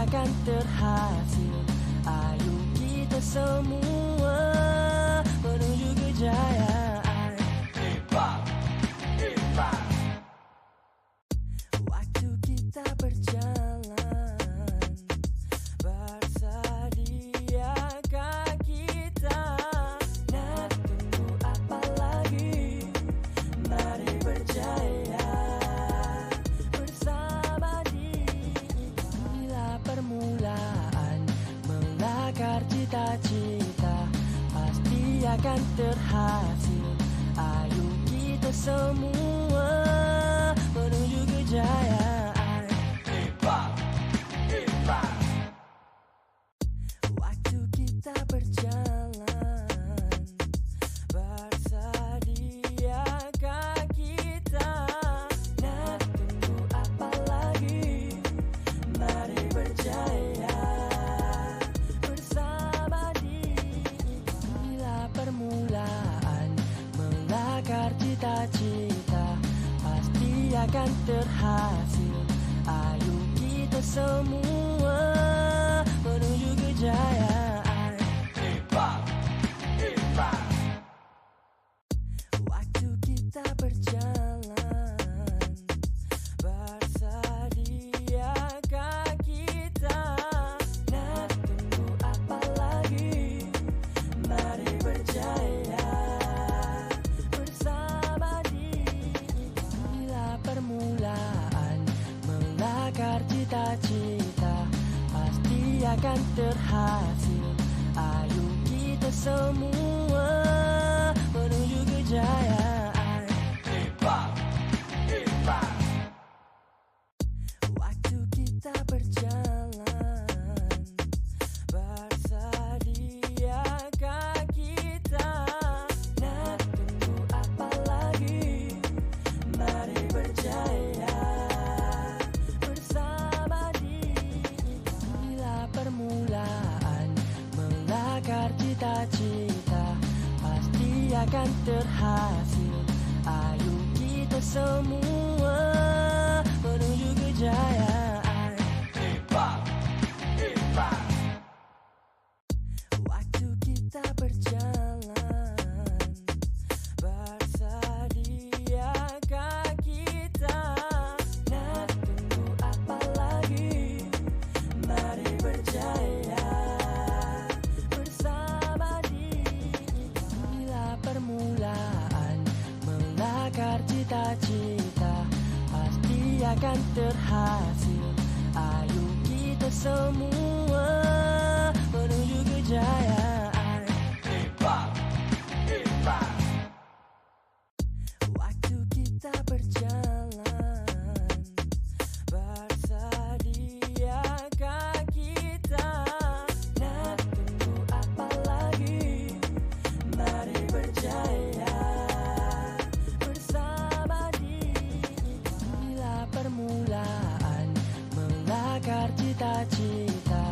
akan terhasil. Ayo kita semua menuju kejayaan. Hebat, hebat. Waktu kita berjalan, bersediakah kita? Nak tunggu apa lagi? Mari berjaya bersama inilah permulaan. Melakar cita-cita pasti akan terhasil. Ayo kita semua menuju kejayaan. Hebat, hebat. Waktu kita berjalan, bersediakah kita? Nak tunggu apa lagi? Mari berjaya bersama inilah permulaan. Melakar cita-cita pasti akan terhasil. Ayo kita semua menuju kejayaan. Hebat, hebat. Waktu kita berjalan, bersediakah kita? Nak tunggu apa lagi? Mari berjaya bersama inilah permulaan. Melakar cita-cita pasti akan terhasil. Ayo kita semua menuju kejayaan. Hebat, hebat. Waktu kita berjalan, bersediakah kita? Nak tunggu apa lagi? Mari berjaya bersama inilah permulaan. Melakar cita-cita pasti akan terhasil. Ayo kita semua menuju kejayaan. Hebat, hebat. Waktu kita berjalan, bersediakah kita? Nak tunggu apa lagi? Mari berjaya bersama inilah permulaan. Melakar cita-cita pasti akan terhasil. Ayo kita semua menuju kejayaan. Hebat, hebat. Waktu kita berjalan, bersediakah kita? Nak tunggu apa lagi? Mari berjaya bersama inilah permulaan. Melakar cita-cita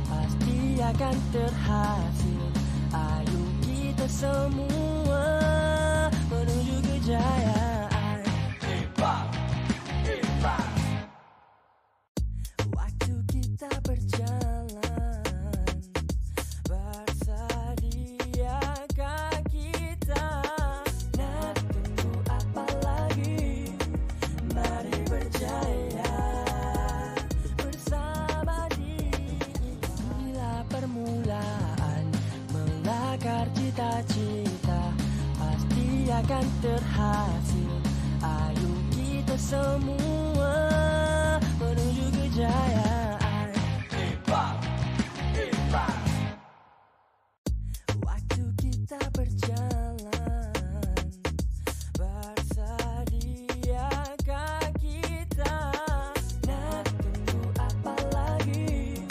pasti akan terhasil. Ayo kita semua menuju kejayaan. Hebat, hebat. Waktu kita berjalan, bersediakah kita? Nak tunggu apa lagi? Mari berjaya bersama inilah permulaan. Melakar cita-cita pasti akan terhasil. Ayo kita semua menuju kejayaan. Hebat, hebat. Waktu kita berjalan, bersediakah kita? Nak tunggu apa lagi?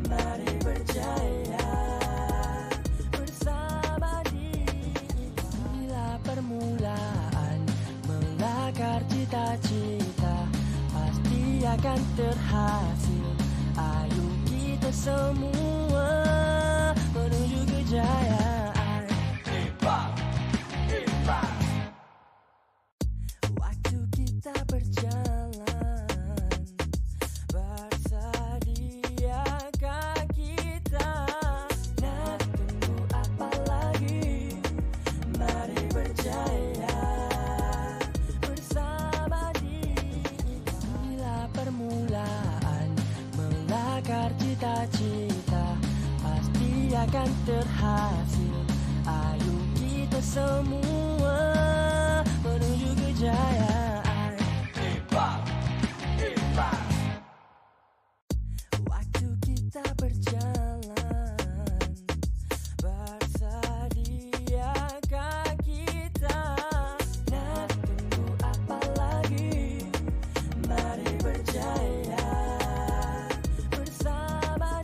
Mari berjaya bersama inilah permulaan. Melakar cita-cita pasti akan terhasil. Ayo kita semua menuju kejayaan. Hebat, hebat. Waktu kita berjalan, bersedia cita-cita pasti akan terhasil. Ayo kita semua menuju kejayaan. Waktu kita berjalan, bersediakah kita? Nak tunggu apa lagi? Mari berjaya bersama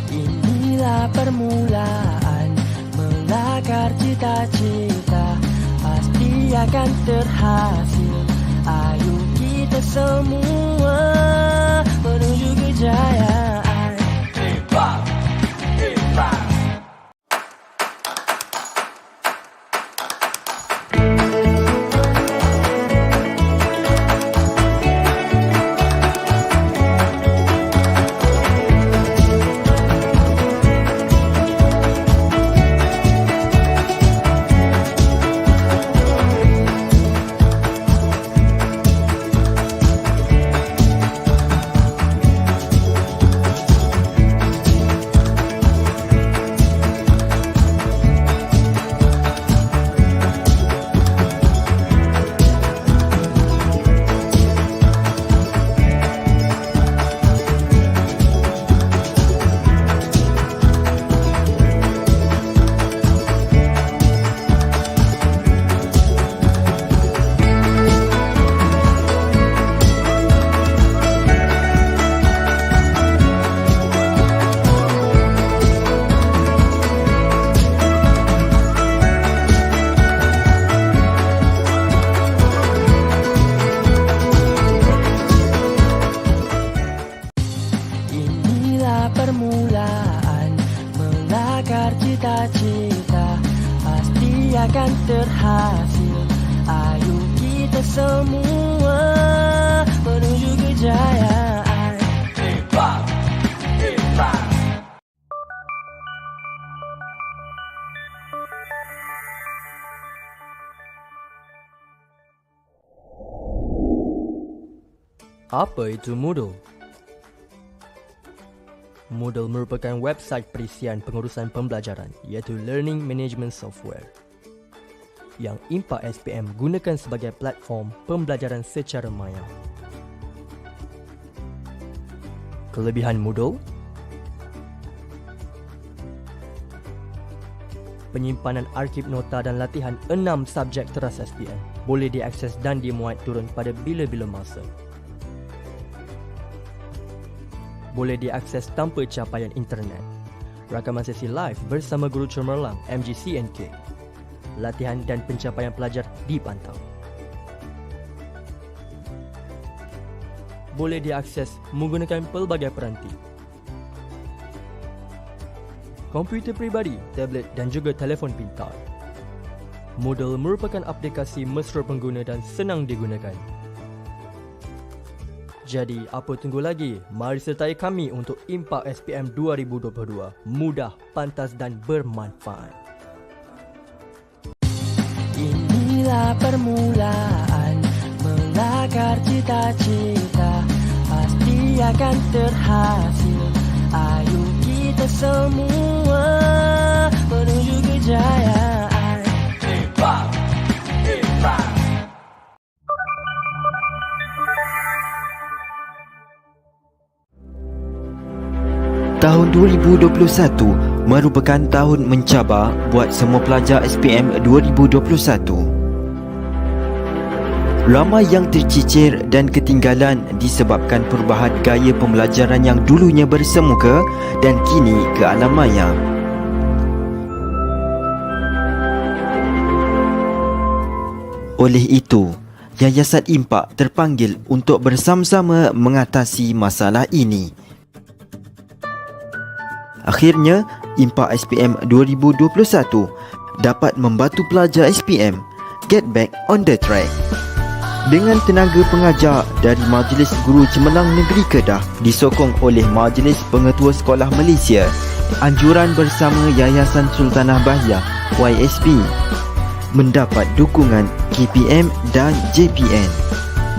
inilah permulaan melakar cita-cita pasti akan terhasil. Ayo kita semua menuju kejayaan. Permulaan melakar cita-cita pasti akan terhasil. Ayo kita semua menuju kejayaan. Apa itu Moodle? Moodle merupakan website perisian pengurusan pembelajaran iaitu Learning Management Software yang IMPA SPM gunakan sebagai platform pembelajaran secara maya. Kelebihan Moodle: penyimpanan arsip nota dan latihan 6 subjek teras SPM boleh diakses dan dimuat turun pada bila-bila masa. Boleh diakses tanpa capaian internet. Rakaman sesi live bersama guru cemerlang MGCNK. Latihan dan pencapaian pelajar dipantau. Boleh diakses menggunakan pelbagai peranti. Komputer peribadi, tablet dan juga telefon pintar. Moodle merupakan aplikasi mesra pengguna dan senang digunakan. Jadi, apa tunggu lagi? Mari sertai kami untuk IMPA SPM 2022. Mudah, pantas dan bermanfaat. Inilah permulaan melakar cita-cita pasti akan terhasil. Ayo kita semua menuju kejayaan. Tahun 2021 merupakan tahun mencabar buat semua pelajar SPM 2021. Ramai yang tercicir dan ketinggalan disebabkan perubahan gaya pembelajaran yang dulunya bersemuka dan kini ke alam maya. Oleh itu, Yayasan IMPA terpanggil untuk bersama-sama mengatasi masalah ini. Akhirnya, IMPA SPM 2021 dapat membantu pelajar SPM get back on the track. Dengan tenaga pengajar dari Majlis Guru Cemerlang Negeri Kedah disokong oleh Majlis Pengetua Sekolah Malaysia, anjuran bersama Yayasan Sultanah Bahiyah YSB mendapat dukungan KPM dan JPN.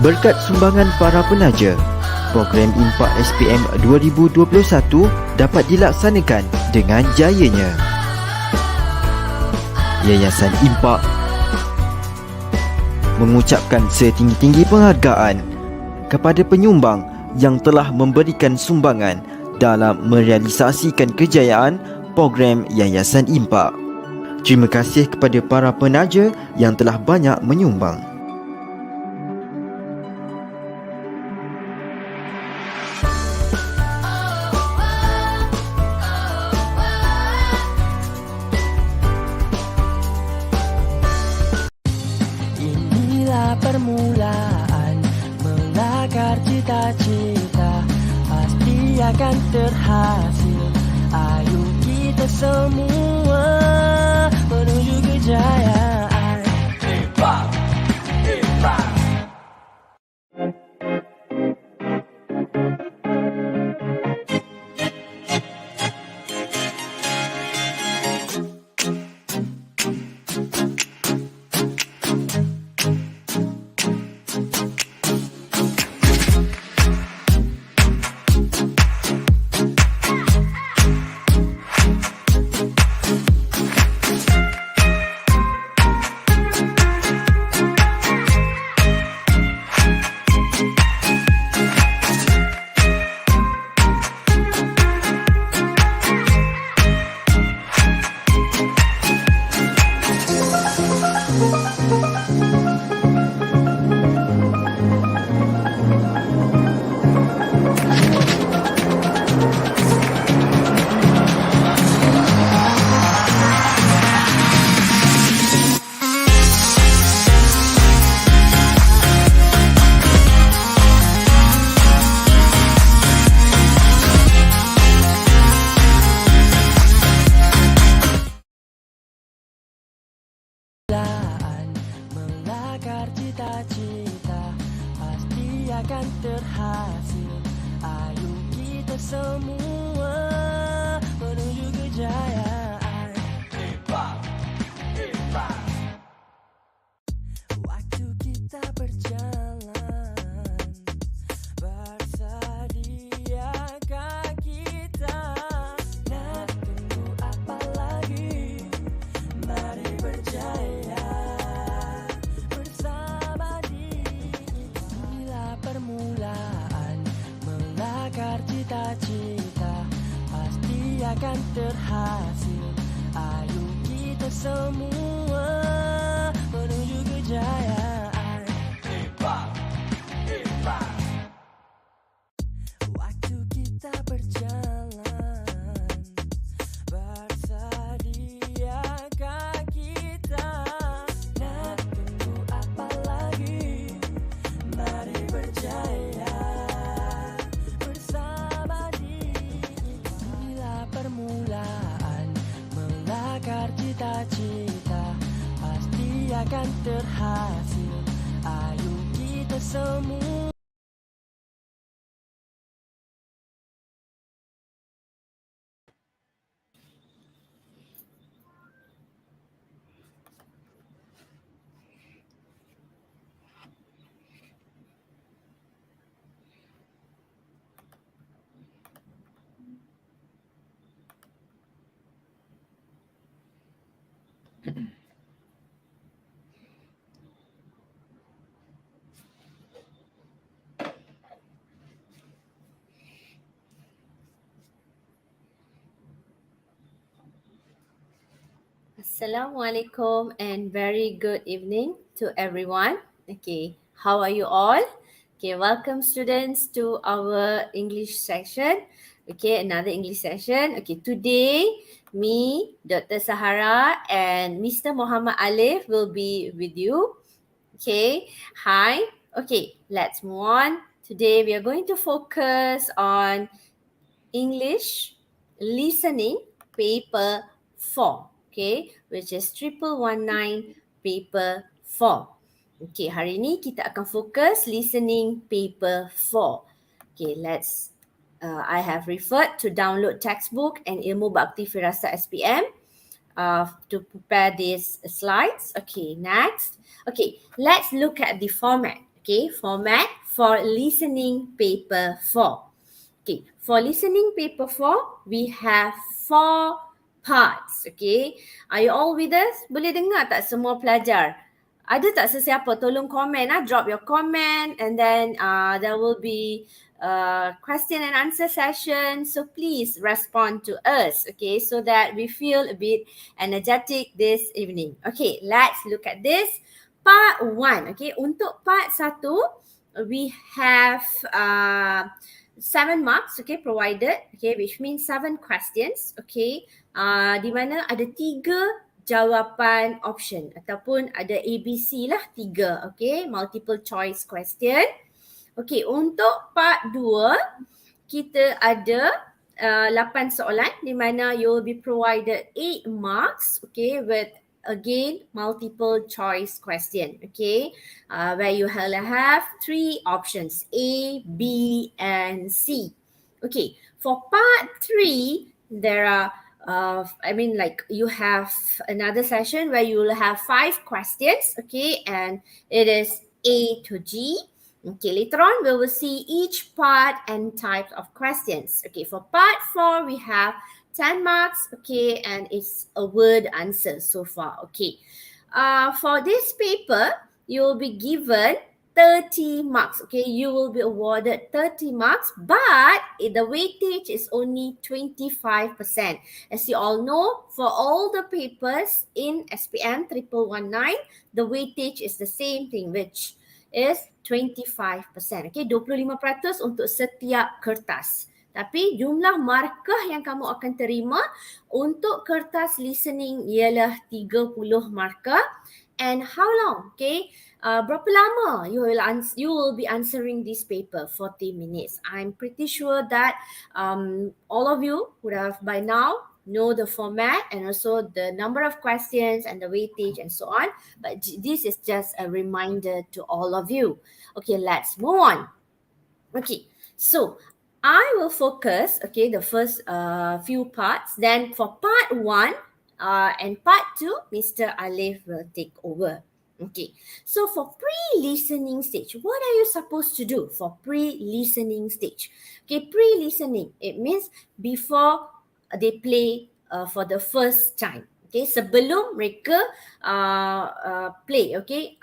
Berkat sumbangan para penaja, program Impak SPM 2021 dapat dilaksanakan dengan jayanya. Yayasan Impak mengucapkan setinggi-tinggi penghargaan kepada penyumbang yang telah memberikan sumbangan dalam merealisasikan kejayaan program Yayasan Impak. Terima kasih kepada para penaja yang telah banyak menyumbang. Inilah permulaan melakar cita-cita, pasti akan terhasil. Ayo kita semua menuju kejayaan. Impak, impak. Melakar cita-cita, pasti akan terhasil. Ayo kita semua menuju kejayaan. Impak, impak. Waktu kita berjalan, bersediakah kita? Nak tunggu apa lagi? Mari berjaya bersama inilah permulaan melakar cita-cita, pasti akan terhasil. Ayo kita semua menuju kejayaan. Impak, impak. Waktu kita berjalan, bersediakah kita? Nak tunggu apa lagi? Mari berjaya bersama inilah permulaan melakar cita-cita, pasti akan terhasil. Ayo kita semua. Assalamualaikum and very good evening to everyone. Okay, how are you all? Okay, welcome students to our English section. Okay, another English session. Okay, today me, Dr. Sahara and Mr. Muhammad Alif will be with you. Okay, hi. Okay, let's move on. Today we are going to focus on English listening paper 4. Okay, which is 1119 paper 4. Okay, hari ni kita akan fokus listening paper 4. Okay, let's I have referred to download textbook and Ilmu Bakti Firasat SPM to prepare these slides. Okay, next. Okay, let's look at the format. Okay, format for listening paper 4. Okay, for listening paper 4, we have 4 parts. Okay, are you all with us? Boleh dengar tak semua pelajar? Ada tak sesiapa tolong komen drop your comment, and then there will be question and answer session. So please respond to us, okay, so that we feel a bit energetic this evening. Okay, let's look at this. Part 1, okay, untuk part 1, we have 7 marks, okay, provided, okay, which means 7 questions, okay, di mana ada 3 jawapan option ataupun ada ABC lah 3, okay, multiple choice question. Okay, untuk part 2, kita ada 8 soalan di mana you will be provided 8 marks, okay, with again multiple choice question, okay, where you will have 3 options, A, B and C. Okay, for part 3, there are you have another session where you will have 5 questions, okay, and it is A to G. Okay, later on we will see each part and types of questions. Okay, for part 4 we have 10 marks, okay, and it's a word answer so far. Okay, for this paper you will be given 30 marks. Okay, you will be awarded 30 marks, but the weightage is only 25%. As you all know, for all the papers in SPM 1119, the weightage is the same thing, which is 25%. Okay, 25% untuk setiap kertas. Tapi jumlah markah yang kamu akan terima untuk kertas listening ialah 30 markah. And how long? Okay, berapa lama you will be answering this paper? 40 minutes. I'm pretty sure that all of you would have by now know the format and also the number of questions and the weightage and so on. But this is just a reminder to all of you. Okay, let's move on. Okay, so I will focus, okay, the first few parts. Then for part 1 and part 2, Mr. Alif will take over. Okay, so for pre-listening stage, what are you supposed to do for pre-listening stage? Okay, pre-listening, it means before they play for the first time. Okay, sebelum mereka play, okay,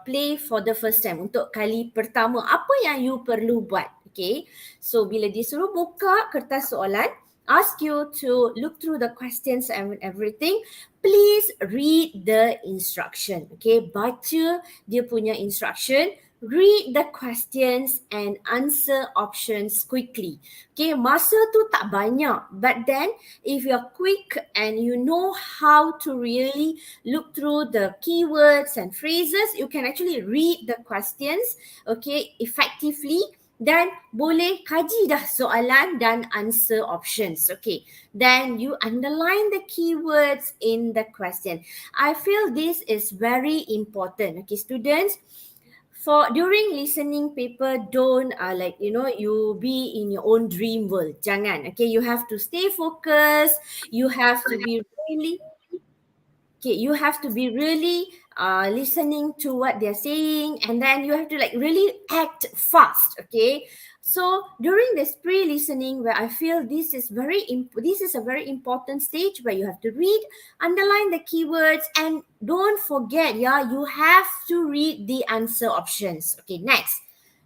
play for the first time, untuk kali pertama, apa yang you perlu buat? Okay, so bila disuruh buka kertas soalan, ask you to look through the questions and everything, please read the instruction. Okay, baca dia punya instruction, read the questions and answer options quickly. Okay, masa tu tak banyak, but then if you're quick and you know how to really look through the keywords and phrases, you can actually read the questions, okay, effectively. Dan boleh kaji dah soalan dan answer options. Okay, then you underline the keywords in the question. I feel this is very important. Okay, students, for during listening paper, don't you be in your own dream world. Jangan. Okay, you have to stay focused. You have to be really listening to what they're saying, and then you have to really act fast. Okay, so during this pre-listening, where I feel this is a very important stage where you have to read, underline the keywords, and don't forget, you have to read the answer options. Okay, next,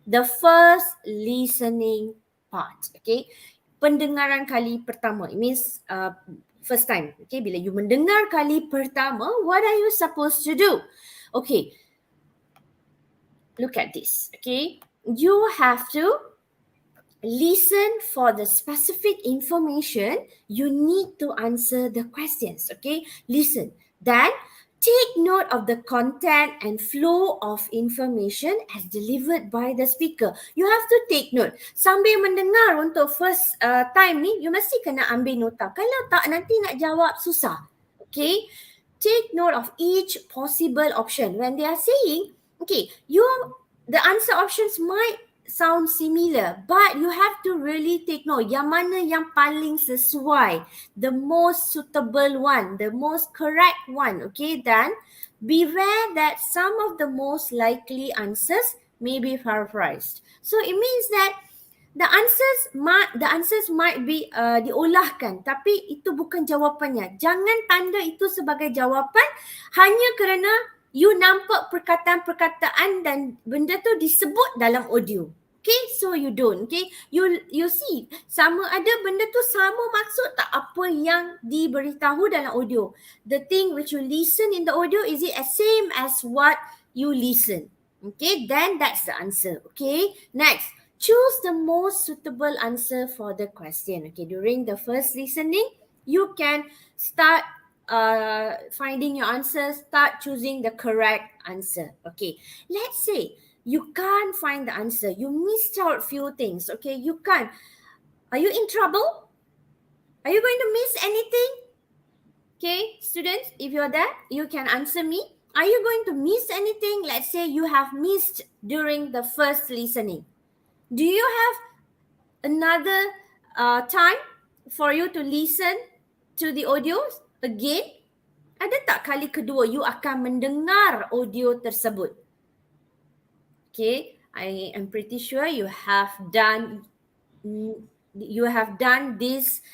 the first listening part. Okay, pendengaran kali pertama, it means first time. Okay, bila you mendengar kali pertama, what are you supposed to do? Okay, look at this. Okay, you have to listen for the specific information. You need to answer the questions. Okay, listen. Then take note of the content and flow of information as delivered by the speaker. You have to take note. Sambil mendengar untuk first time ni, you mesti kena ambil nota. Kalau tak, nanti nak jawab susah. Okay, take note of each possible option. When they are saying, okay, the answer options might sound similar, but you have to really take note yang mana yang paling sesuai, the most suitable one, the most correct one. Okay, then beware that some of the most likely answers may be paraphrased. So it means that the answers might be diolahkan, tapi itu bukan jawapannya. Jangan tanda itu sebagai jawapan hanya kerana you nampak perkataan-perkataan dan benda tu disebut dalam audio. Okay, so you don't. Okay, you see sama ada benda tu sama maksud tak apa yang diberitahu dalam audio. The thing which you listen in the audio, is it as same as what you listen? Okay, then that's the answer. Okay, next, choose the most suitable answer for the question. Okay, during the first listening, you can start finding your answer, start choosing the correct answer. Okay, let's say you can't find the answer, you missed out few things. Okay, you can't. Are you in trouble? Are you going to miss anything? Okay, students, if you're there, you can answer me. Are you going to miss anything? Let's say you have missed during the first listening. Do you have another time for you to listen to the audio again? Ada tak kali kedua you akan mendengar audio tersebut? Okay, I am pretty sure you have done these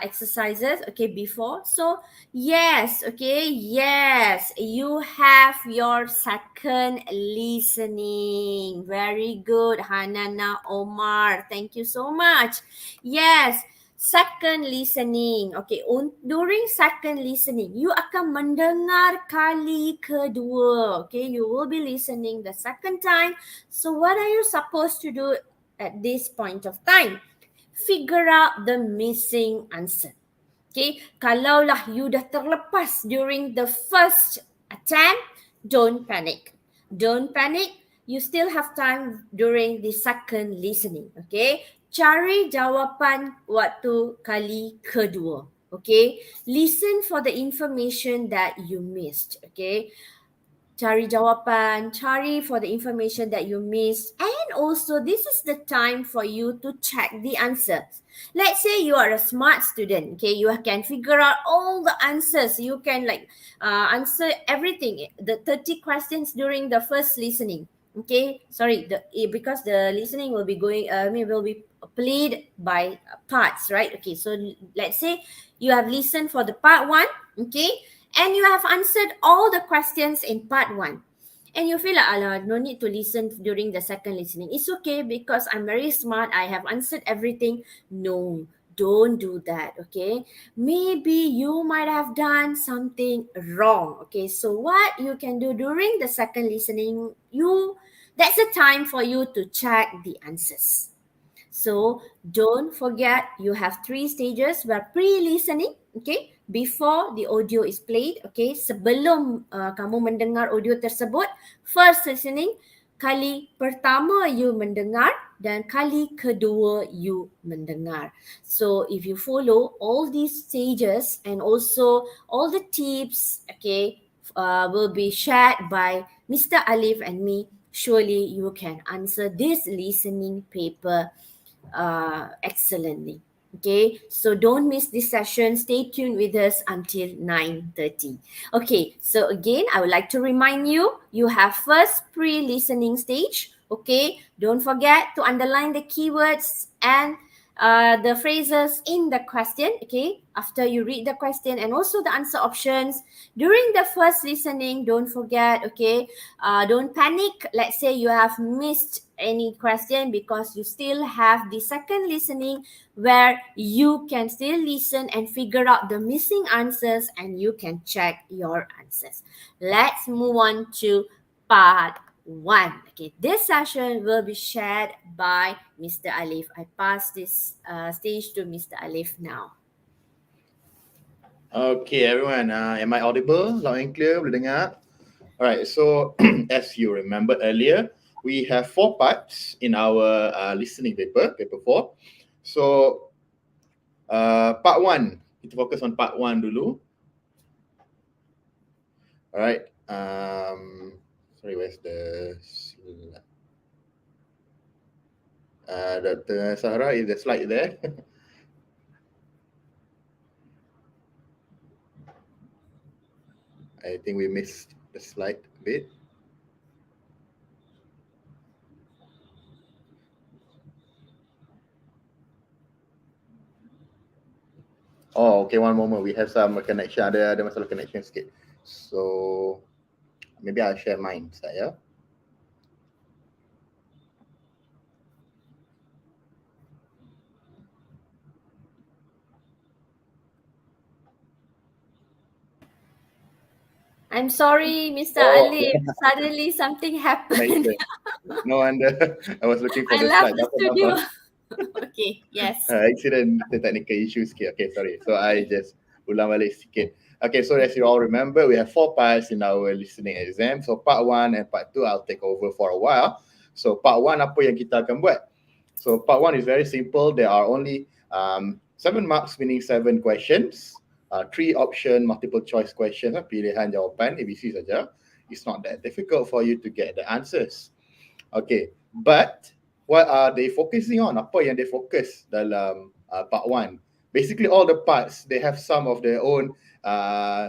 exercises, okay, before. So yes, okay, yes, you have your second listening. Very good, Hanana Omar, thank you so much. Yes, second listening. Okay, during second listening, you akan mendengar kali kedua. Okay, you will be listening the second time. So what are you supposed to do at this point of time? Figure out the missing answer. Okay, kalaulah you dah terlepas during the first attempt, don't panic. Don't panic. You still have time during the second listening. Okay, cari jawapan waktu kali kedua. Okay, listen for the information that you missed. Okay, cari jawapan, cari for the information that you missed, and also this is the time for you to check the answers. Let's say you are a smart student, okay, you can figure out all the answers. You can answer everything, the 30 questions during the first listening. Okay, sorry, because the listening will be will be played by parts, right? Okay, so let's say you have listened for the part 1, okay, and you have answered all the questions in part 1. And you feel like, no need to listen during the second listening. It's okay because I'm very smart. I have answered everything. No, don't do that, okay? Maybe you might have done something wrong, okay? So what you can do during the second listening, that's the time for you to check the answers. So don't forget, you have 3 stages where pre-listening, okay, before the audio is played, okay, sebelum kamu mendengar audio tersebut. First listening, kali pertama you mendengar, dan kali kedua you mendengar. So if you follow all these stages and also all the tips, okay, will be shared by Mr. Alif and me, surely you can answer this listening paper excellently. Okay, so don't miss this session. Stay tuned with us until 9:30. Okay, so again, I would like to remind you, you have first pre-listening stage. Okay, don't forget to underline the keywords and the phrases in the question, okay, after you read the question, and also the answer options. During the first listening, don't forget, okay, don't panic. Let's say you have missed any question, because you still have the second listening where you can still listen and figure out the missing answers, and you can check your answers. Let's move on to part 1. Okay, this session will be shared by Mr. Alif. I pass this stage to Mr. Alif now. Okay, everyone. Am I audible? Loud and clear? Boleh dengar? Alright, so as you remember earlier, we have 4 parts in our listening paper 4. So, part 1, kita fokus on part 1 dulu. Alright, sorry, where's the slide? Dr. Sahara, is the slide there? I think we missed the slide a bit. Oh, okay, one moment. We have some connection. Ada masalah connection sikit. So maybe I'll share mine saya. I'm sorry, Mr. Oh, Alif. Suddenly something happened. connection. No wonder. I was looking for I the left slide. the studio. Okay, yes. Accident, the technical issues sikit. Okay, sorry. So I just ulang balik sikit. Okay, so as you all remember, we have 4 parts in our listening exam. So part 1 and part 2, I'll take over for a while. So part 1, apa yang kita akan buat? So part 1 is very simple. There are only 7 marks, meaning 7 questions. 3 option multiple choice questions, pilihan jawapan ABC saja. It's not that difficult for you to get the answers. Okay, but what are they focusing on? Apa yang they focus dalam part 1? Basically all the parts, they have some of their own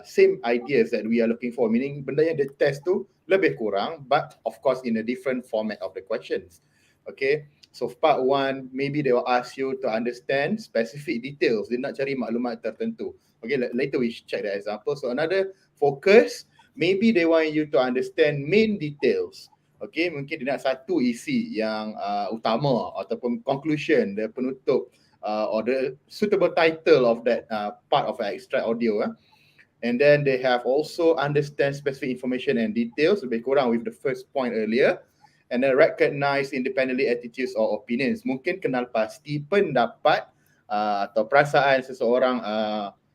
same ideas that we are looking for, meaning benda yang dia test tu lebih kurang, but of course in a different format of the questions. Okay, so part 1, maybe they will ask you to understand specific details. Dia nak cari maklumat tertentu. Okay, later we check the example. So another focus, maybe they want you to understand main details. Okay, mungkin dia nak satu isi yang utama ataupun conclusion, the penutup or the suitable title of that part of an extract audio. And then they have also understand specific information and details, lebih kurang with the first point earlier. And then recognize independently attitudes or opinions. Mungkin kenal pasti pendapat atau perasaan seseorang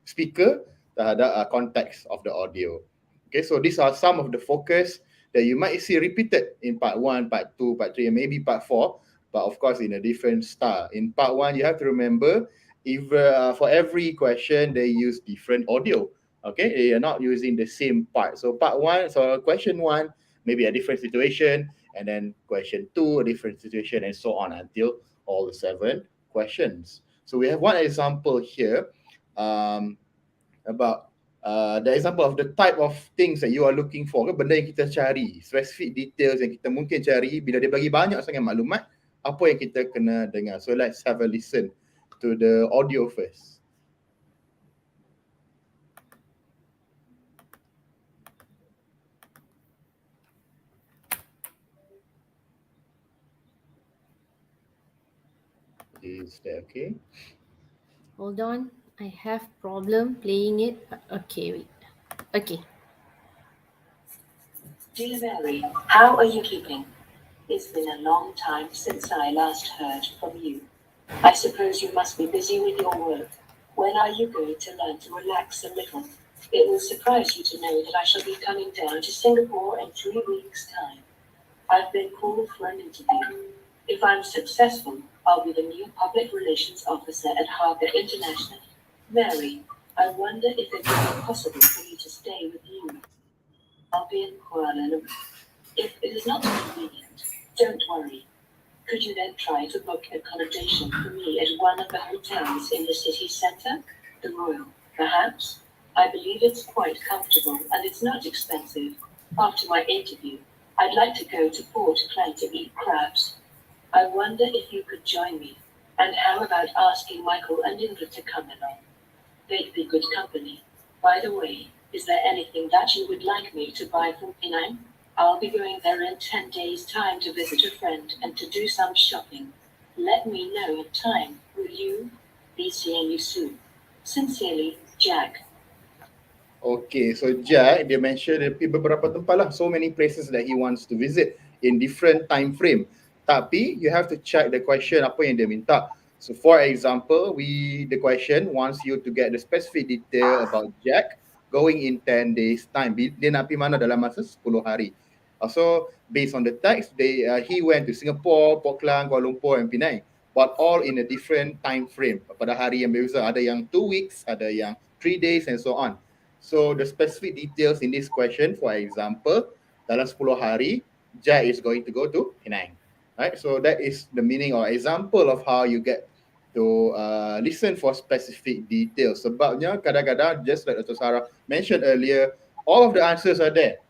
speaker terhadap konteks of the audio. Okay, so these are some of the focus that you might see repeated in part 1, part 2, part 3, and maybe part 4, but of course in a different style. In part 1, you have to remember, if for every question, they use different audio. Okay, they are not using the same part. So part 1, so question 1, maybe a different situation, and then question 2, a different situation, and so on until all the 7 questions. So we have one example here about the example of the type of things that you are looking for, benda yang kita cari, specific details yang kita mungkin cari. Bila dia bagi banyak sangat maklumat, apa yang kita kena dengar. So let's have a listen to the audio first. Is that okay? Hold on. I have problem playing it. Okay, wait. Okay. Dear Mary, how are you keeping? It's been a long time since I last heard from you. I suppose you must be busy with your work. When are you going to learn to relax a little? It will surprise you to know that I shall be coming down to Singapore in 3 weeks' time. I've been called for an interview. If I'm successful, I'll be the new public relations officer at Harbour International. Mary, I wonder if it would be possible for me to stay with you. I'll be in Kuala Lumpur. If it is not convenient, don't worry. Could you then try to book accommodation for me at one of the hotels in the city centre? The Royal, perhaps? I believe it's quite comfortable and it's not expensive. After my interview, I'd like to go to Port Clyde to eat crabs. I wonder if you could join me. And how about asking Michael and Ingrid to come along? They'd be good company. By the way, is there anything that you would like me to buy from Penang? I'll be going there in 10 days' time to visit a friend and to do some shopping. Let me know in time, will you? Be seeing you soon. Sincerely, Jack. Okay, so Jack, dia mention dia pergi beberapa tempat lah, so many places that he wants to visit in different time frame. Tapi you have to check the question apa yang dia minta. So for example, the question wants you to get the specific detail about Jack going in 10 days time. Dia nak pergi mana dalam masa 10 hari. So based on the text, he went to Singapore, Port Klang, Kuala Lumpur and Penang, but all in a different time frame. Pada hari yang berbeza, ada yang 2 weeks, ada yang 3 days and so on. So the specific details in this question, for example, dalam 10 hari, Jack is going to go to Penang. Right? So that is the meaning or example of how you get to listen for specific details. Sebabnya kadang-kadang, just like Dr. Sarah mentioned earlier, all of the answers are there.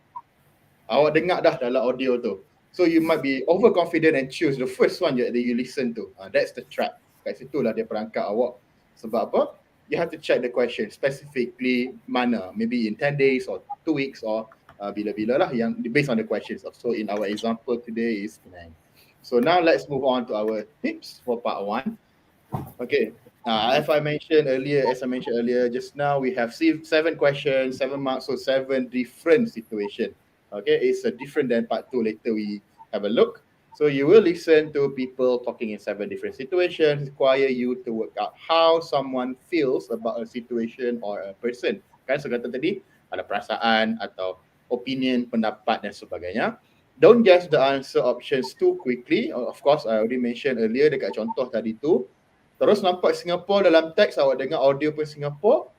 Awak dengar dah dalam audio tu. So you might be overconfident and choose the first one that you listen to. That's the trap. Kat situlah dia perangkap awak. Sebab apa? you have to check the question specifically mana, maybe in 10 days or 2 weeks or bila-bila lah yang based on the questions. So in our example today is Penang. So now let's move on to our tips for part 1. Okay. As I mentioned earlier, just now we have 7 questions, 7 marks, so 7 different situations. Okay, it's different than part 2. Later we have a look. So you will listen to people talking in 7 different situations, require you to work out how someone feels about a situation or a person. Kan, so kata tadi, ada perasaan atau opinion, pendapat dan sebagainya. Don't guess the answer options too quickly. Of course, I already mentioned earlier dekat contoh tadi tu. Terus nampak Singapore dalam teks, awak dengar audio pun Singapore,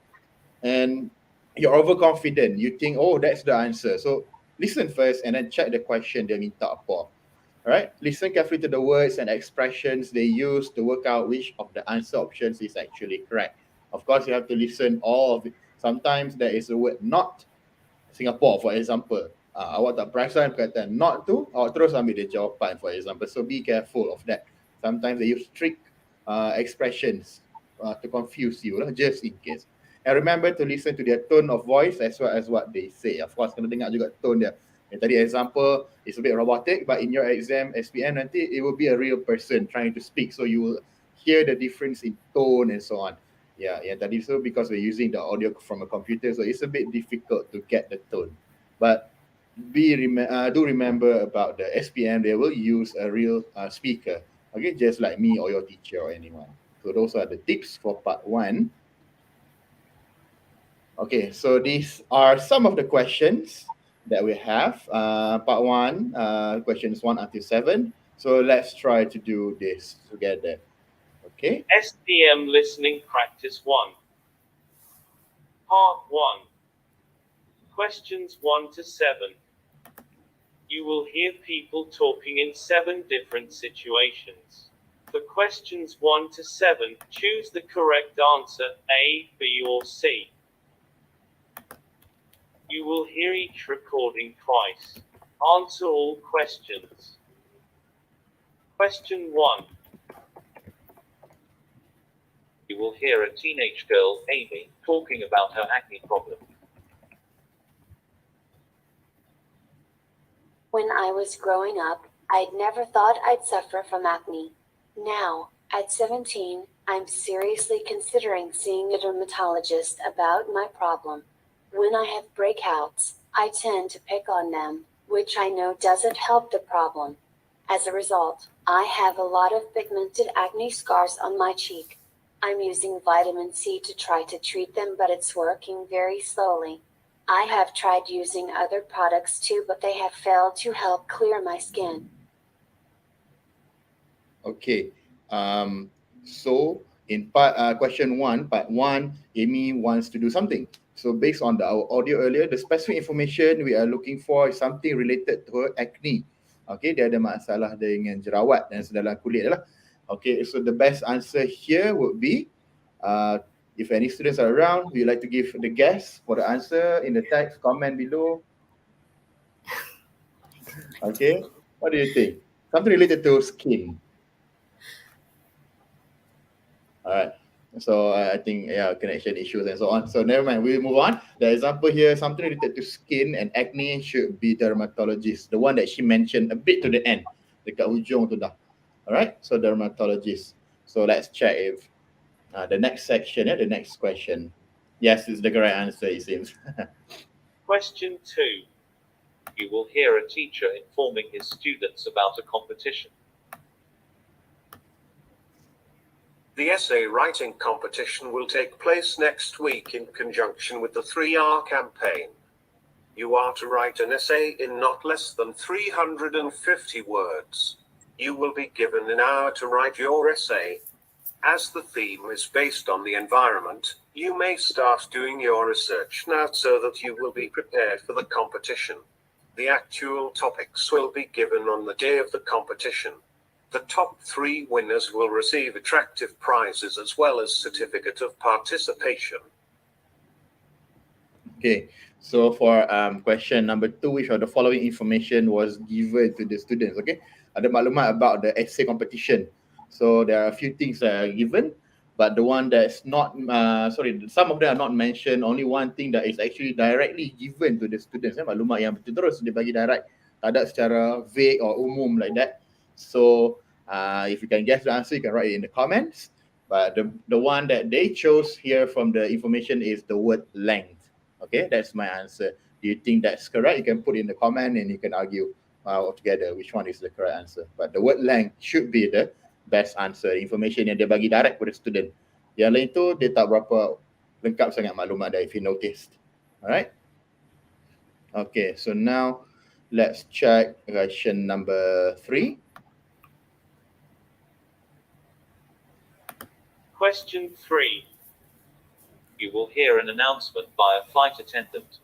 and you're overconfident. You think, oh, that's the answer. So listen first and then check the question dia minta apa. Alright, listen carefully to the words and expressions they use to work out which of the answer options is actually correct. Of course, you have to listen all of it. Sometimes there is a word not Singapore, for example. Awak tak perasan perkataan not tu, awak terus ambil dia jawapan, for example. So be careful of that. Sometimes they use trick expressions to confuse you lah, just in case. And remember to listen to their tone of voice as well as what they say. Of course, kena dengar juga tone dia. Yang tadi example is a bit robotic, but in your exam SPM nanti it will be a real person trying to speak, so you will hear the difference in tone and so on. Yeah, yang tadi so because we're using the audio from a computer, so it's a bit difficult to get the tone. But do remember about the SPM, they will use a real speaker. Okay, just like me or your teacher or anyone. So those are the tips for part 1. Okay, so these are some of the questions that we have. Part 1, questions 1 until 7. So let's try to do this together. Okay. SPM listening practice 1. Part 1. Questions 1 to 7. You will hear people talking in 7 different situations. For questions 1 to 7, choose the correct answer, A, B or C. You will hear each recording twice. Answer all questions. Question 1. You will hear a teenage girl, Amy, talking about her acne problem. When I was growing up, I'd never thought I'd suffer from acne. Now, at 17, I'm seriously considering seeing a dermatologist about my problem. When I have breakouts, I tend to pick on them, which I know doesn't help the problem. As a result, I have a lot of pigmented acne scars on my cheek. I'm using vitamin C to try to treat them, but it's working very slowly. I have tried using other products too, but they have failed to help clear my skin. Okay. So in question 1, part 1, Amy wants to do something. So based on our audio earlier, the specific information we are looking for is something related to her acne. Okay, dia ada masalah dengan jerawat dan sedalam kulit lah. Okay, so the best answer here would be, if any students are around, would you like to give the guess for the answer in the text, comment below? Okay, what do you think? Something related to skin. Alright, so I think, yeah, connection issues and so on. So never mind, we'll move on. The example here, something related to skin and acne should be dermatologist. The one that she mentioned a bit to the end. Dekat hujung tu dah. Alright, so dermatologist. So let's check if the next section, the next question. Yes, is the correct answer, it seems. Question 2. You will hear a teacher informing his students about a competition. The essay writing competition will take place next week in conjunction with the 3R campaign. You are to write an essay in not less than 350 words. You will be given an hour to write your essay. As the theme is based on the environment, you may start doing your research now so that you will be prepared for the competition. The actual topics will be given on the day of the competition. The top 3 winners will receive attractive prizes as well as certificate of participation. Okay, so for question number 2, which of the following information was given to the students? Okay, ada maklumat about the essay competition. So there are a few things that are given. But the one that's not, some of them are not mentioned. Only one thing that is actually directly given to the students. Maklumat yang betul terus dia bagi direct, tak ada secara vague or umum like that. So if you can guess the answer, you can write it in the comments. But the one that they chose here from the information is the word length. Okay, that's my answer. Do you think that's correct? You can put in the comment and you can argue together which one is the correct answer. But the word length should be the best answer. Information yang dia bagi direct kepada student. Yang lain tu dia tak berapa lengkap sangat maklumat dia, if you noticed. Alright. Okay, so now let's check question number 3. Question 3. You will hear an announcement by a flight attendant.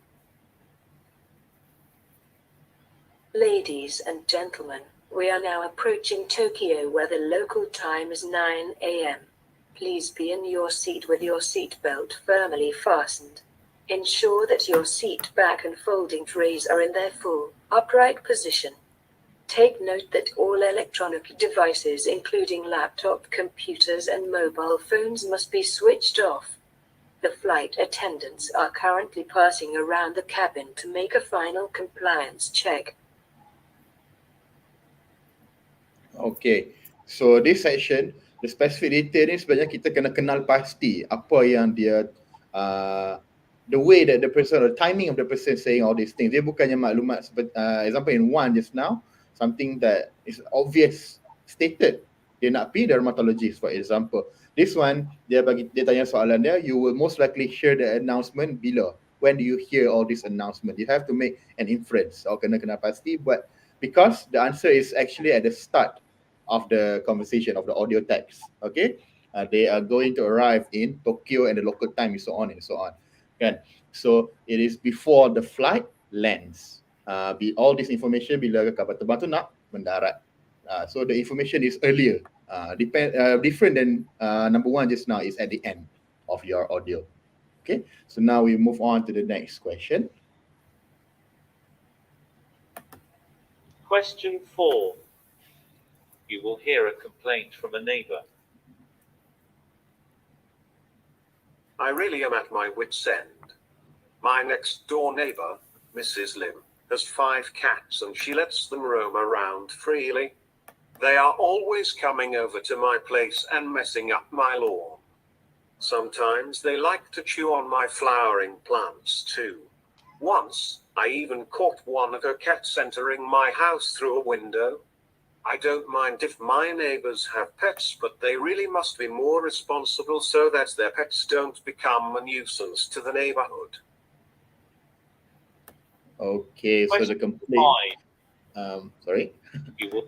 Ladies and gentlemen, we are now approaching Tokyo where the local time is 9 a.m. Please be in your seat with your seatbelt firmly fastened. Ensure that your seat back and folding trays are in their full, upright position. Take note that all electronic devices including laptop, computers and mobile phones must be switched off. The flight attendants are currently passing around the cabin to make a final compliance check. Okay, so this section, the specific detail ni sebenarnya kita kena kenal pasti apa yang dia, the way that the person, or the timing of the person saying all these things. Dia bukannya maklumat seperti, example in one just now, something that is obvious stated. Dia nak pergi dermatologist, for example. This one, dia tanya soalan dia, you will most likely hear the announcement bila. When do you hear all this announcement? You have to make an inference. Kena pasti, but because the answer is actually at the start of the conversation, of the audio text. Okay, they are going to arrive in Tokyo and the local time, and so on and so on. Kan? So it is before the flight lands. All this information bila kapal terbang tu nak mendarat. So the information is earlier. Different than number one just now, is at the end of your audio. Okay, so now we move on to the next question. Question 4. You will hear a complaint from a neighbor. I really am at my wit's end. My next door neighbor, Mrs. Lim, has 5 cats and she lets them roam around freely. They are always coming over to my place and messing up my lawn. Sometimes they like to chew on my flowering plants too. Once, I even caught one of her cats entering my house through a window. I don't mind if my neighbors have pets, but they really must be more responsible so that their pets don't become a nuisance to the neighborhood. Okay, so the complaint. Sorry. You will.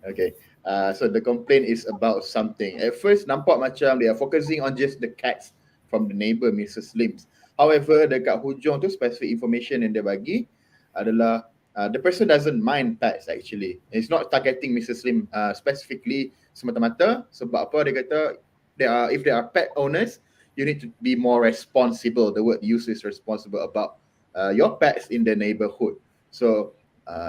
Okay. So the complaint is about something. At first, nampak macam they are focusing on just the cats from the neighbor, Mrs. Lim's. However, dekat hujung tu specific information yang dia bagi adalah the person doesn't mind pets actually. It's not targeting Mrs. Lim specifically semata-mata. Sebab apa dia kata, if they are pet owners, you need to be more responsible. The word used is responsible about your pets in the neighborhood. So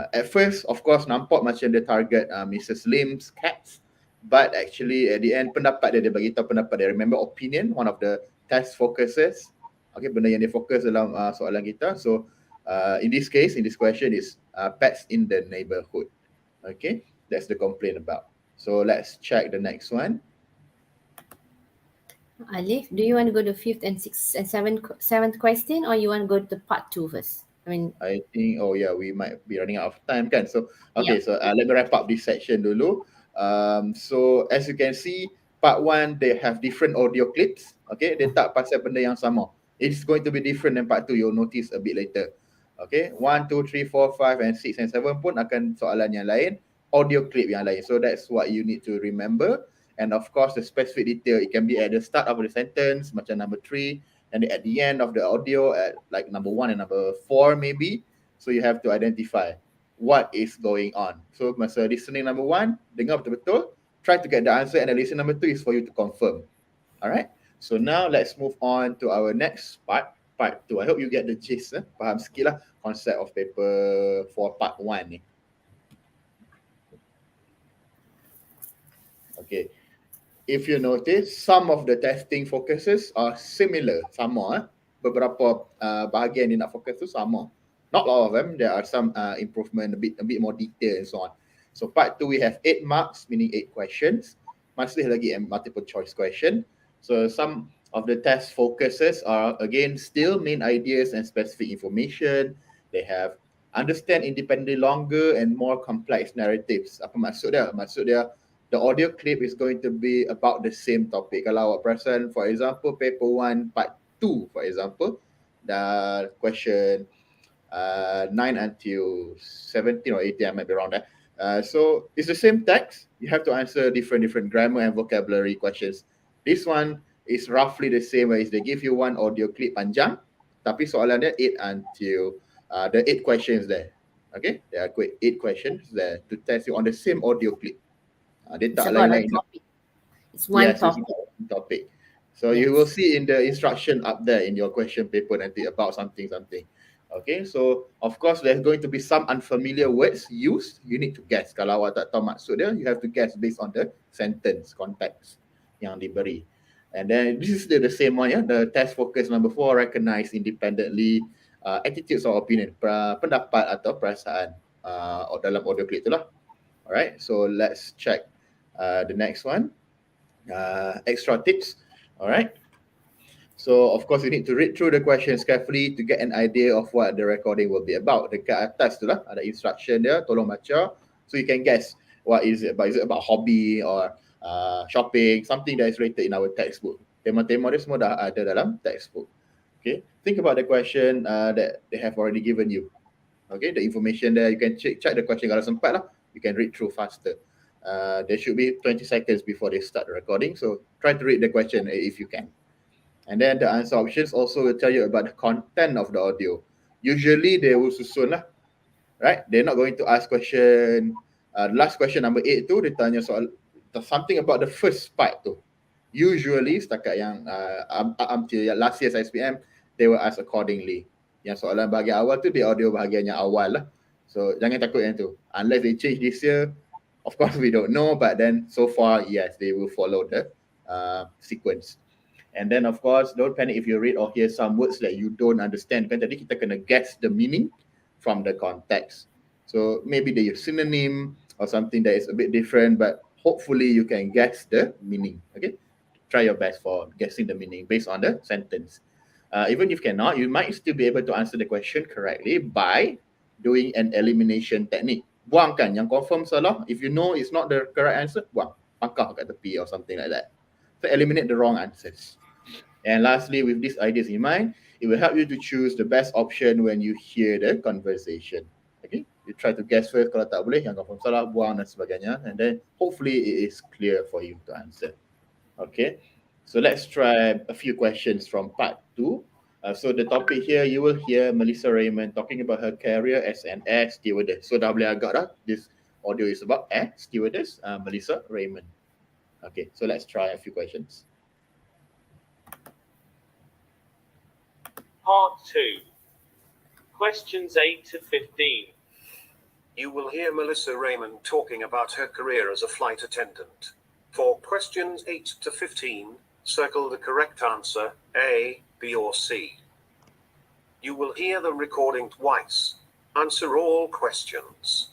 at first, of course, nampak macam dia target Mrs. Lim's cats. But actually, at the end, pendapat dia bagi tahu pendapat dia. Remember opinion, one of the test focuses. Okay, benda yang dia fokus dalam soalan kita. So, in this case, in this question is pets in the neighborhood. Okay, that's the complaint about. So, let's check the next one. Alif, do you want to go to 5th and 6th and 7th question, or you want to go to part 2 first? I think, we might be running out of time kan. So, okay, so let me wrap up this section dulu. So, as you can see, part 1, they have different audio clips. Okay, dia tak pasal benda yang sama. It's going to be different than part 2. You'll notice a bit later. Okay, 1, 2, 3, 4, 5 and 6 and 7 pun akan soalan yang lain, audio clip yang lain. So that's what you need to remember. And of course, the specific detail, it can be at the start of the sentence, macam number 3, and at the end of the audio at like number 1 and number 4 maybe. So you have to identify what is going on. So masa listening number 1, dengar betul-betul, try to get the answer, and the listening number 2 is for you to confirm. Alright. So now let's move on to our next part, part 2. I hope you get the gist, faham sikit lah konsep of paper for part 1 ni. Okay. if you notice, some of the testing focuses are similar, sama. Beberapa bahagian dia nak fokus tu sama. Not all of them. There are some improvement, a bit more detail and so on. So part 2 we have 8 marks, meaning 8 questions. Masih lagi multiple choice question. So some of the test focuses are again still main ideas and specific information. They have understand independently longer and more complex narratives. Apa maksud dia? Maksud dia the audio clip is going to be about the same topic. Kalau awak perasan, for example, paper 1 part 2, for example, the question 9 until 17 or 18, I might be wrong there. So it's the same text. You have to answer different grammar and vocabulary questions. This one is roughly the same as they give you one audio clip panjang, tapi soalan dia 8 until the 8 questions there. Okay, there are 8 questions there to test you on the same audio clip. Dia It's tak about a lain-lain. topic. It's one Yes, topic. it's about one topic. So you will see in the instruction up there in your question paper nanti about something. Okay, so of course there's going to be some unfamiliar words used. You need to guess. Kalau awak tak tahu maksud dia, you have to guess based on the sentence, context yang diberi. And then this is the same one, yeah. The test focus number 4, recognize independently attitudes or opinion, pendapat atau perasaan dalam audio clip tu lah. Alright, so let's check the next one. Extra tips. Alright. So of course you need to read through the questions carefully to get an idea of what the recording will be about. Dekat atas tu lah ada instruction dia, tolong baca so you can guess what is it about. Is it about hobby or shopping, something that is related in our textbook. Tema-tema dia semua dah ada dalam textbook. Okay, think about the question that they have already given you. Okay, the information there, you can check the question kalau sempat lah, you can read through faster. There should be 20 seconds before they start the recording, so try to read the question if you can. And then the answer options also will tell you about the content of the audio. Usually they will susun lah, right? They're not going to ask question, last question number 8 tu, dia tanya soal something about the first part tu. Usually setakat yang until last year's SPM, they will ask accordingly. Yang soalan bahagian awal tu, di audio bahagian yang awal lah. So jangan takut yang tu. Unless they change this year, of course we don't know, but then so far, yes, they will follow the sequence. And then of course, don't panic if you read or hear some words that you don't understand. Kan tadi kita kena guess the meaning from the context. So maybe they use synonym or something that is a bit different, but hopefully you can guess the meaning. Okay, try your best for guessing the meaning based on the sentence. Even if cannot, you might still be able to answer the question correctly by doing an elimination technique. Buangkan yang confirm salah. If you know it's not the correct answer, buang, pangkah kat tepi or something like that. So eliminate the wrong answers. And lastly, with these ideas in mind, it will help you to choose the best option when you hear the conversation. Okay, you try to guess first. Kalau tak boleh, yang confirm salah, buang dan sebagainya. And then hopefully it is clear for you to answer. Okay, so let's try a few questions from part 2. So the topic here, you will hear Melissa Raymond talking about her career as an air stewardess. So dah boleh agak dah, this audio is about air stewardess, Melissa Raymond. Okay, so let's try a few questions. Part 2. Questions 8 to 15. You will hear Melissa Raymond talking about her career as a flight attendant. For questions 8 to 15, circle the correct answer, A, B or C. You will hear the recording twice. Answer all questions.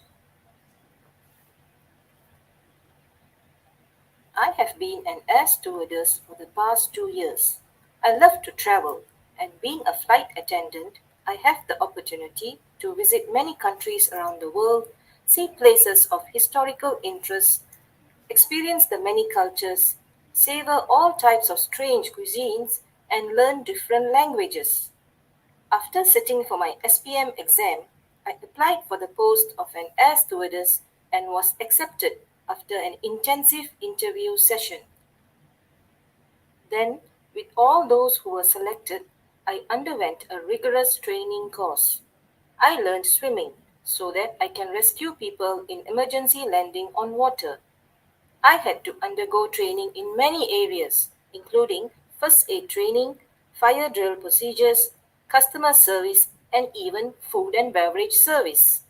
I have been an air stewardess for the past 2 years. I love to travel, and being a flight attendant, I have the opportunity to visit many countries around the world, see places of historical interest, experience the many cultures, savor all types of strange cuisines, and learn different languages. After sitting for my SPM exam, I applied for the post of an air stewardess and was accepted after an intensive interview session. Then, with all those who were selected, I underwent a rigorous training course. I learned swimming so that I can rescue people in emergency landing on water. I had to undergo training in many areas, including first aid training, fire drill procedures, customer service, and even food and beverage service.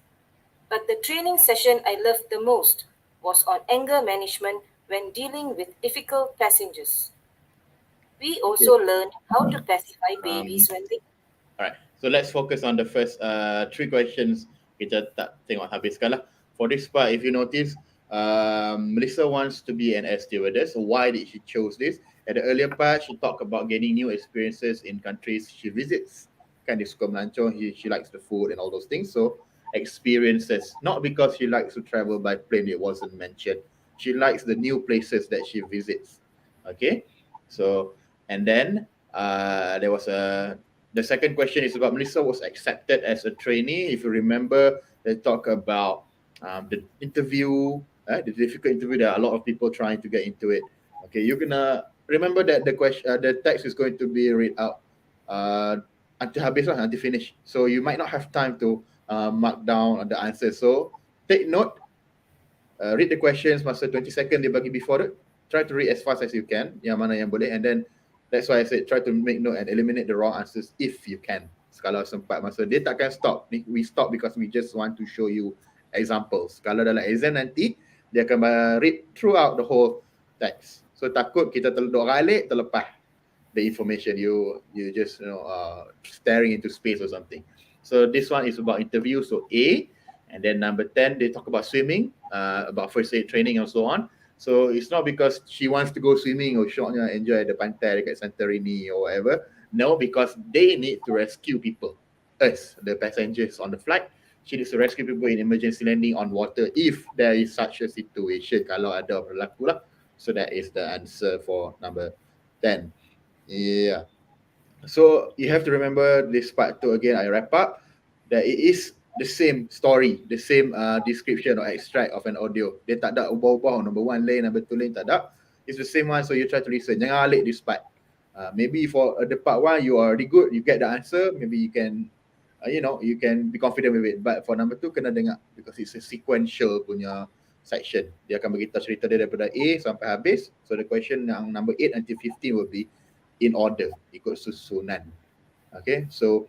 But the training session I loved the most was on anger management, when dealing with difficult passengers. We also learned how to pacify babies when they... Alright, so let's focus on the first three questions. Kita tak tengok habiskan lah. For this part, if you notice, Melissa wants to be an air stewardess. So why did she choose this? At the earlier part, she talked about gaining new experiences in countries she visits. Kan dia suka melancong, she likes the food and all those things. So experiences, not because she likes to travel by plane, it wasn't mentioned. She likes the new places that she visits. Okay, so and then there was the second question is about Melissa was accepted as a trainee. If you remember, they talk about the interview, the difficult interview. There are a lot of people trying to get into it. Okay, you're gonna remember that the question, the text is going to be read out until habis lah, until finish. So you might not have time to mark down the answer. So take note, read the questions masa 20 second dia bagi before it. Try to read as fast as you can, yang mana yang boleh, and then that's why I said try to make note and eliminate the wrong answers if you can. Kalau sempat masa dia takkan stop. We stop because we just want to show you examples. Kalau dalam exam nanti dia akan read throughout the whole text. So takut kita dua kali terlepas the information, you just staring into space or something. So this one is about interview, so A. And then number 10, they talk about swimming, about first aid training and so on. So it's not because she wants to go swimming or shortnya enjoy the pantai dekat Santorini or whatever. No, because they need to rescue people. Us, the passengers on the flight, she needs to rescue people in emergency landing on water if there is such a situation, kalau ada berlaku lah. So that is the answer for number 10. Yeah. So you have to remember this part too. Again, I wrap up that it is the same story, the same description or extract of an audio. Dia tak ada ubah-ubah, number 1 lain, number 2 lain, tak ada. It's the same one, so you try to listen. Jangan alik this part. Maybe for the part 1, you are already good, you get the answer, maybe you can, you can be confident with it. But for number 2, kena dengar because it's a sequential punya section. Dia akan beritahu cerita dia daripada A sampai habis. So the question yang number 8 until 15 will be in order, ikut susunan. Okay, so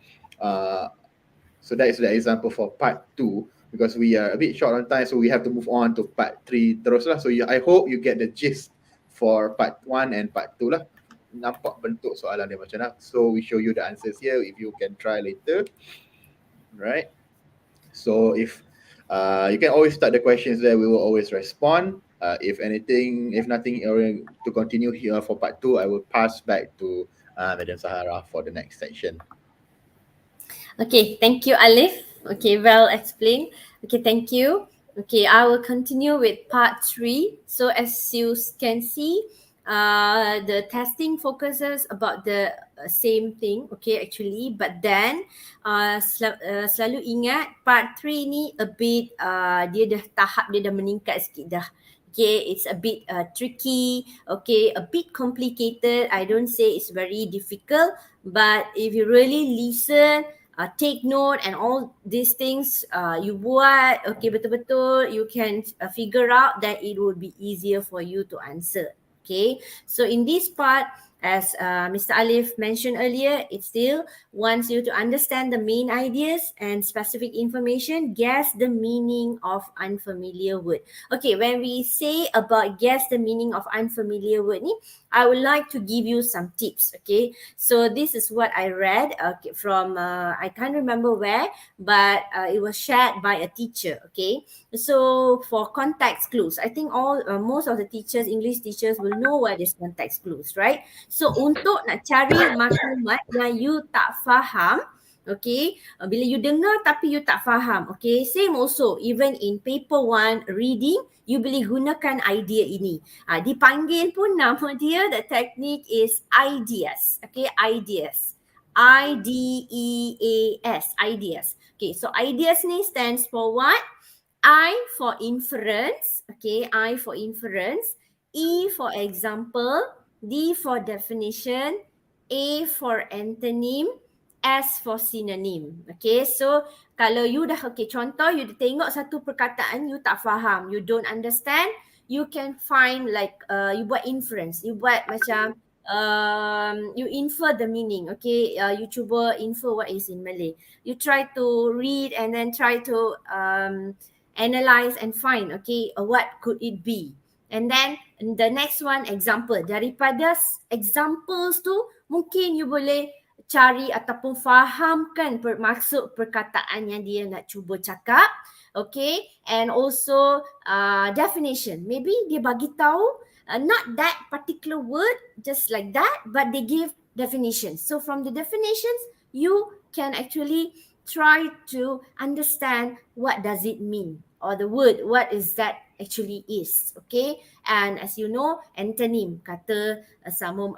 that is the example for part 2 because we are a bit short on time, so we have to move on to part 3 terus lah. So I hope you get the gist for part 1 and part 2 lah. Nampak bentuk soalan dia macam mana. So we show you the answers here if you can try later. Right. So if you can always start the questions there, we will always respond. If nothing to continue here for part 2, I will pass back to Madam Sahara for the next section. Okay, thank you, Alif. Okay, well explained. Okay, thank you. Okay, I will continue with part 3. So as you can see, the testing focuses about the same thing, okay, actually. But then selalu ingat part 3 ni a bit dia dah meningkat sikit dah. Okay, it's a bit tricky, okay, a bit complicated. I don't say it's very difficult, but if you really listen, take note and all these things you buat, okay, betul-betul, you can figure out that it will be easier for you to answer. Okay, so in this part, as Mr. Alif mentioned earlier, it still wants you to understand the main ideas and specific information, guess the meaning of unfamiliar word. Okay, when we say about guess the meaning of unfamiliar word ni, I would like to give you some tips, okay. So this is what I read from, I can't remember where, but it was shared by a teacher, okay. So for context clues, I think most of the teachers, English teachers will know what is context clues, right? So untuk nak cari maklumat yang you tak faham, okay, bila you dengar tapi you tak faham, okay, same also even in paper 1 reading, you boleh gunakan idea ini. Dipanggil pun nama dia, the technique is ideas, okay, ideas. I-D-E-A-S, ideas. Okay, so ideas ni stands for what? I for inference, okay, I for inference, E for example, D for definition, A for antonym, S for synonym. Okay, so kalau you dah, okay, contoh you tengok satu perkataan you tak faham, you don't understand, you can find like you buat inference, you buat macam you infer the meaning, okay, you cuba infer what is in Malay. You try to read and then try to analyze and find, okay, what could it be. And then the next one, example. Daripada examples tu, mungkin you boleh cari ataupun fahamkan maksud perkataan yang dia nak cuba cakap. Okay, and also definition. Maybe dia bagi tahu not that particular word just like that, but they give definitions. So from the definitions, you can actually try to understand what does it mean, or the word, what is that actually is. Okay, and as you know, antonym kata sama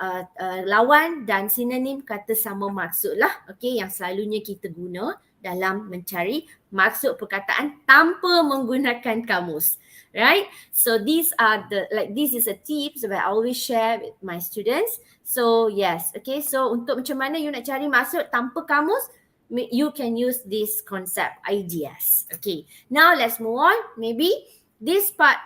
lawan, dan sinonim kata sama maksud lah. Okay, yang selalunya kita guna dalam mencari maksud perkataan tanpa menggunakan kamus. Right? So these are this is a tips that I always share with my students. So yes, okay, so untuk macam mana you nak cari maksud tanpa kamus, you can use this concept, ideas. Okay, now let's move on. This part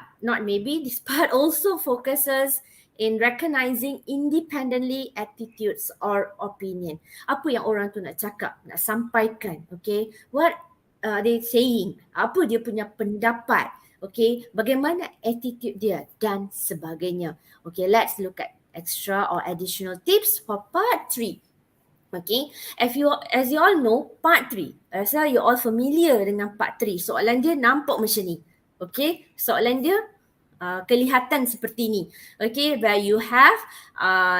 also focuses in recognizing independently attitudes or opinion. Apa yang orang tu nak cakap, nak sampaikan, okay? What they saying? Apa dia punya pendapat? Okay, bagaimana attitude dia dan sebagainya. Okay, let's look at extra or additional tips for part 3. Okay, as you all know, part 3, rasa you all familiar dengan part 3. Soalan dia nampak macam ni. Okay, soalan dia kelihatan seperti ni. Okay, where you have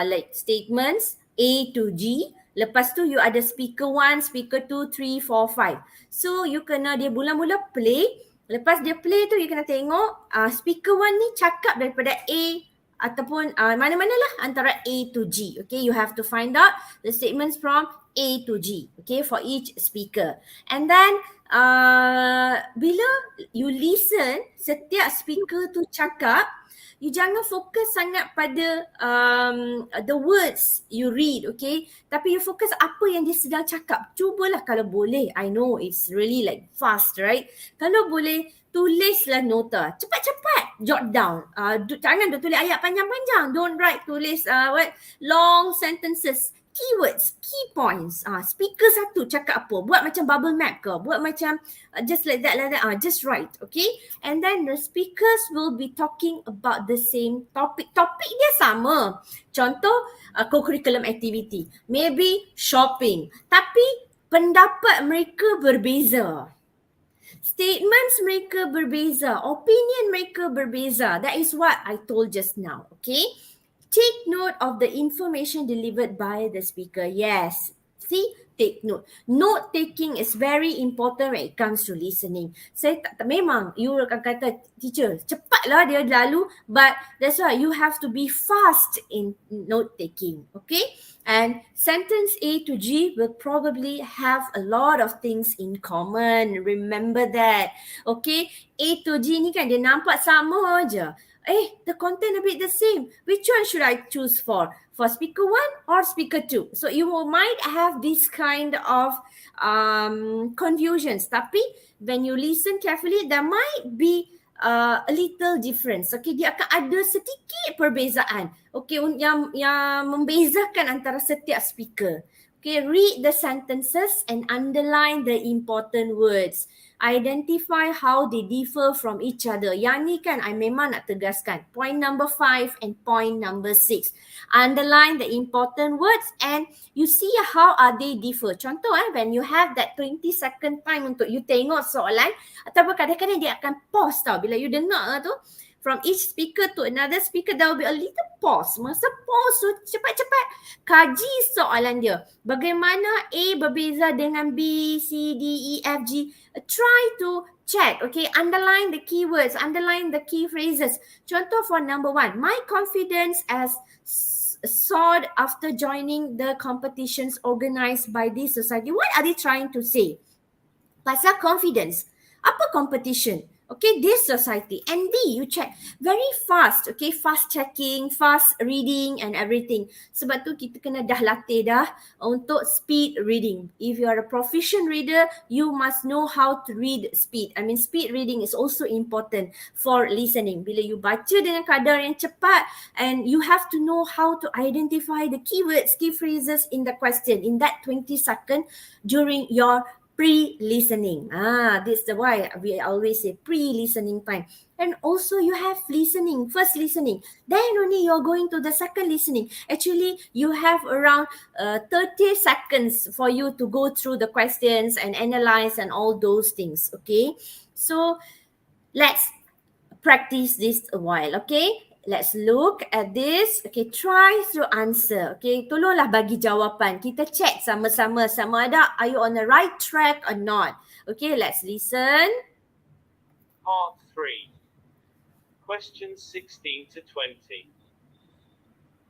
like statements A to G. Lepas tu you ada speaker 1, speaker 2, 3, 4, 5. So you kena dia mula-mula play. Lepas dia play tu you kena tengok speaker 1 ni cakap daripada A ataupun mana-mana lah antara A to G. Okay, you have to find out the statements from A to G. Okay, for each speaker. And then bila you listen, setiap speaker tu cakap, you jangan fokus sangat pada the words you read, okay? Tapi you fokus apa yang dia sedang cakap. Cubalah kalau boleh. I know it's really like fast, right? Kalau boleh, tulislah nota. Cepat-cepat jot down. Jangan tulis ayat panjang-panjang. Don't write, tulis long sentences. Keywords, key points. Speaker satu cakap apa? Buat macam bubble map ke? Buat macam just like that. Just write, okay? And then the speakers will be talking about the same topic. Topik dia sama. Contoh, co-curriculum activity. Maybe shopping. Tapi pendapat mereka berbeza. Statements mereka berbeza. Opinion mereka berbeza. That is what I told just now, okay? Take note of the information delivered by the speaker. Yes. See, take note. Note taking is very important when it comes to listening. Saya memang you akan kata, teacher, cepatlah dia lalu, but that's why you have to be fast in note taking. Okay? And sentence A to G will probably have a lot of things in common. Remember that. Okay? A to G ni kan dia nampak sama aja. The content a bit the same. Which one should I choose for? For speaker 1 or speaker 2? So you might have this kind of confusions. Tapi when you listen carefully, there might be a little difference. Okay, dia akan ada sedikit perbezaan. Okay, yang membezakan antara setiap speaker. Okay, read the sentences and underline the important words. Identify how they differ from each other. Yang ni kan I memang nak tegaskan. Point number 5 and point number 6. Underline the important words and you see how are they differ. Contoh when you have that 20-second time untuk you tengok soalan, ataupun kadang-kadang dia akan pause tau. Bila you dengar tu, from each speaker to another speaker, there will be a little pause. Masa pause tu, cepat-cepat kaji soalan dia. Bagaimana A berbeza dengan B, C, D, E, F, G. Try to check, okay? Underline the keywords, underline the key phrases. Contoh for number 1, my confidence as soared after joining the competitions organized by this society. What are they trying to say? Pasal confidence. Apa competition? Okay, this society. And B, you check very fast. Okay, fast checking, fast reading and everything. Sebab tu kita kena dah latih dah untuk speed reading. If you are a proficient reader, you must know how to read speed. I mean, speed reading is also important for listening. Bila you baca dengan kadar yang cepat, and you have to know how to identify the keywords, key phrases in the question in that 20 second during your pre-listening. This is why we always say pre-listening time. And also you have listening, first listening. Then only you're going to the second listening. Actually, you have around 30 seconds for you to go through the questions and analyze and all those things. Okay. So let's practice this a while. Okay. Let's look at this. Okay, try to answer. Okay, tolonglah bagi jawapan. Kita check sama-sama sama ada are you on the right track or not. Okay, let's listen. Part 3. Questions 16 to 20.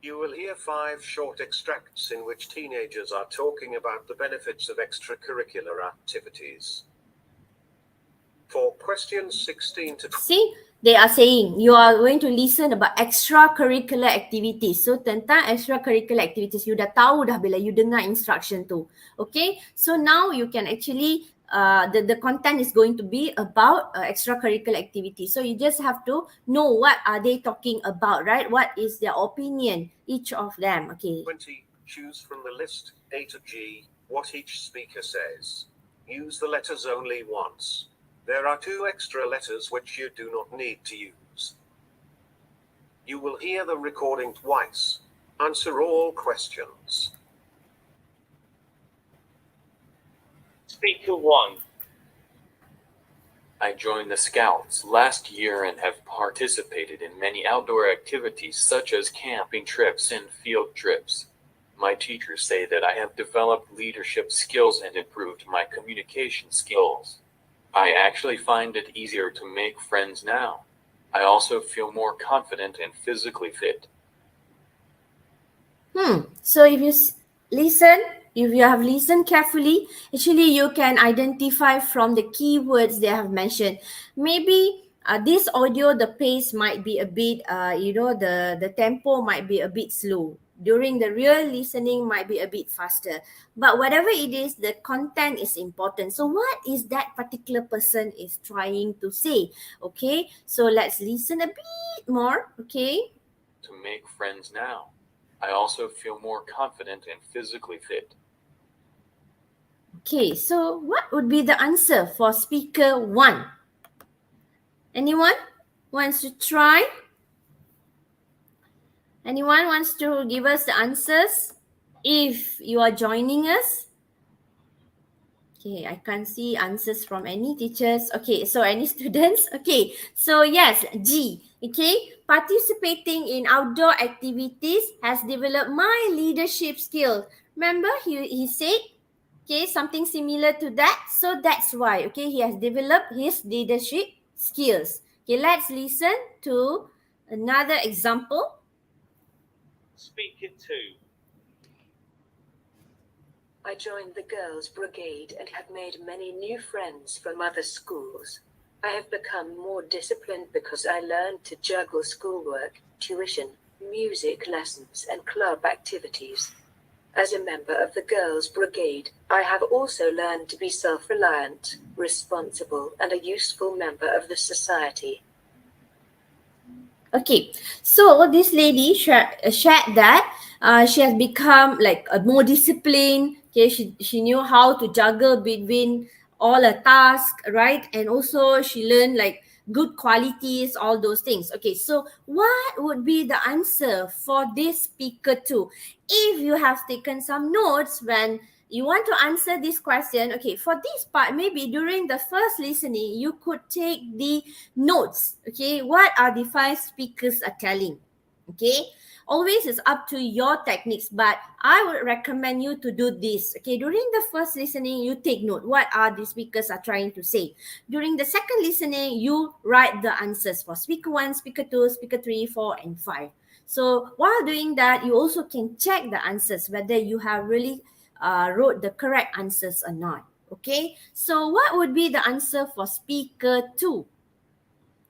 You will hear 5 short extracts in which teenagers are talking about the benefits of extracurricular activities. For questions 16 to 20. See, they are saying you are going to listen about extracurricular activities. So tentang extracurricular activities, you dah tahu dah bila you dengar instruction tu. Okay, so now you can actually the content is going to be about extracurricular activities. So you just have to know what are they talking about, right? What is their opinion, each of them. Okay. 20. Choose from the list A to G what each speaker says. Use the letters only once. There are 2 extra letters which you do not need to use. You will hear the recording twice. Answer all questions. Speaker 1. I joined the Scouts last year and have participated in many outdoor activities such as camping trips and field trips. My teachers say that I have developed leadership skills and improved my communication skills. I actually find it easier to make friends now. I also feel more confident and physically fit. So if you listen, if you have listened carefully, actually you can identify from the keywords they have mentioned. Maybe this audio, the pace might be a bit, the tempo might be a bit slow. During the real listening might be a bit faster. But whatever it is, the content is important. So what is that particular person is trying to say? Okay, so let's listen a bit more. Okay. To make friends now. I also feel more confident and physically fit. Okay, so what would be the answer for speaker 1? Anyone wants to try? Anyone wants to give us the answers if you are joining us? Okay, I can't see answers from any teachers. Okay, so any students? Okay, so yes, G. Okay, participating in outdoor activities has developed my leadership skill. Remember, he said, okay, something similar to that. So that's why, okay, he has developed his leadership skills. Okay, let's listen to another example. Speaker 2. I joined the Girls' Brigade and have made many new friends from other schools. I have become more disciplined because I learned to juggle schoolwork, tuition, music lessons, and club activities. As a member of the Girls' Brigade, I have also learned to be self-reliant, responsible, and a useful member of the society. Okay, so this lady shared that she has become like more disciplined. Okay, she knew how to juggle between all her tasks, right? And also she learned like good qualities, all those things. Okay, so what would be the answer for this speaker 2? If you have taken some notes when you want to answer this question, okay, for this part, maybe during the first listening, you could take the notes, okay? What are the 5 speakers are telling, okay? Always it's up to your techniques, but I would recommend you to do this, okay? During the first listening, you take note. What are the speakers are trying to say? During the second listening, you write the answers for speaker 1, speaker 2, speaker 3, 4, and 5. So while doing that, you also can check the answers, whether you have really wrote the correct answers or not. Okay, so what would be the answer for speaker 2?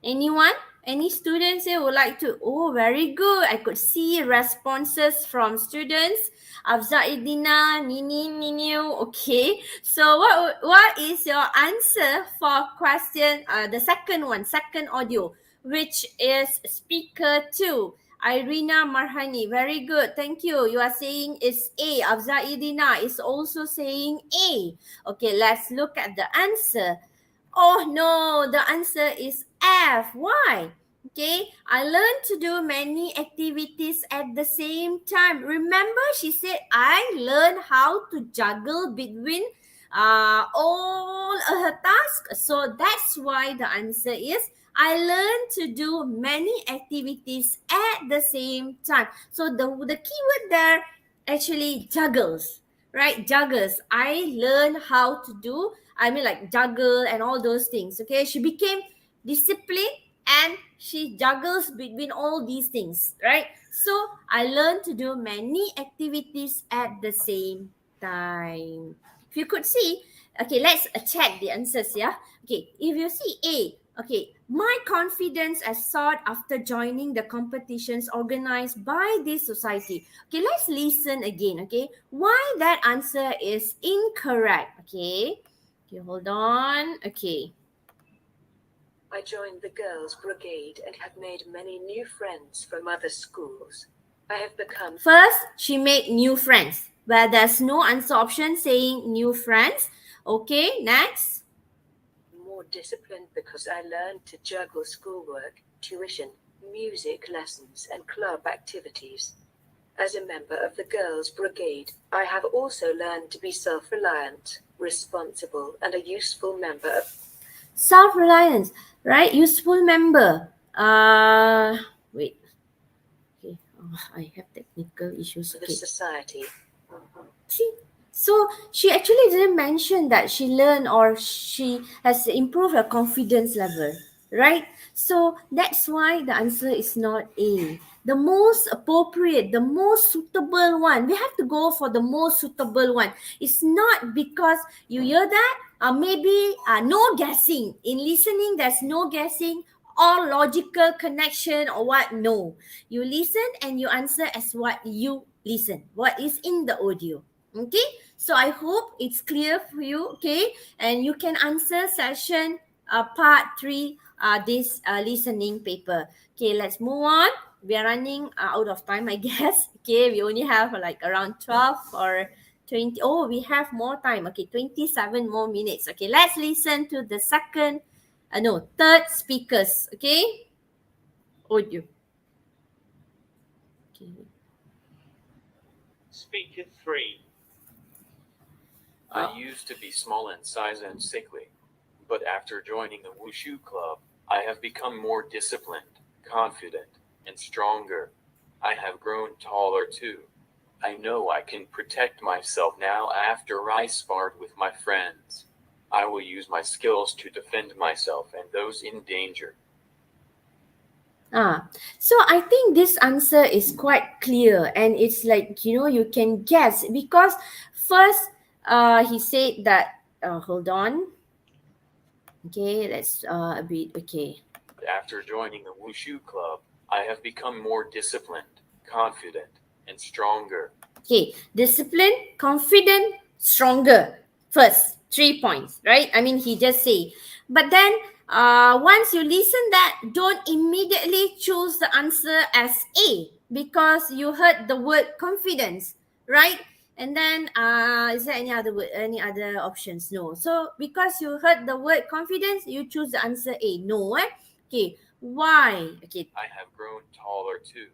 Anyone? Any students here would like to? Oh, very good. I could see responses from students. Afza Idina, Nini. Okay, so what is your answer for question, the second one, second audio, which is speaker 2? Irina Marhani, very good. Thank you. You are saying it's A. Afzaidina is also saying A. Okay, let's look at the answer. Oh no, the answer is F. Why? Okay, I learned to do many activities at the same time. Remember, she said I learned how to juggle between all her tasks. So that's why the answer is I learned to do many activities at the same time. So the keyword there actually juggles, right? Juggles. I learned how to do, like juggle and all those things. Okay, she became disciplined and she juggles between all these things, right? So I learned to do many activities at the same time. If you could see, okay, let's check the answers, yeah? Okay, if you see A, okay, my confidence is sought after joining the competitions organized by this society. Okay, let's listen again, okay? Why that answer is incorrect, okay? Okay, hold on, okay. I joined the girls' brigade and have made many new friends from other schools. I have become... First, she made new friends. Where there's no answer option saying new friends. Okay, next. more disciplined because I learned to juggle schoolwork, tuition, music lessons, and club activities. As a member of the girls' brigade, I have also learned to be self-reliant, responsible, and a useful member of... Self-reliance, right? Useful member. Wait. Okay, I have technical issues. the Okay. society. See, so she actually didn't mention that she learned or she has improved her confidence level, right? So that's why the answer is not A. The most appropriate, the most suitable one, we have to go for the most suitable one. It's not because you hear that, maybe no guessing. In listening, there's no guessing or logical connection or what. No, you listen and you answer as what you listen, what is in the audio. Okay, so I hope it's clear for you. Okay, and you can answer session part 3 this listening paper. Okay, let's move on. We are running out of time, I guess. Okay, we only have like around 12 or 20. Oh, we have more time. Okay, 27 more minutes. Okay, let's listen to the third speakers. Okay, audio. Okay. Speaker 3. I used to be small in size and sickly, but after joining the Wushu Club, I have become more disciplined, confident, and stronger. I have grown taller too. I know I can protect myself now after I sparred with my friends. I will use my skills to defend myself and those in danger. So I think this answer is quite clear and it's like, you can guess because first he said that, hold on. Okay, let's a bit, okay. After joining the Wushu Club, I have become more disciplined, confident, and stronger. Okay, disciplined, confident, stronger. First, 3 points, right? I mean, he just say. But then, once you listen that, don't immediately choose the answer as A because you heard the word confidence, right? And then, is there any other options? No. So, because you heard the word confidence, you choose the answer A. No, Okay. Why? Okay. I have grown taller too.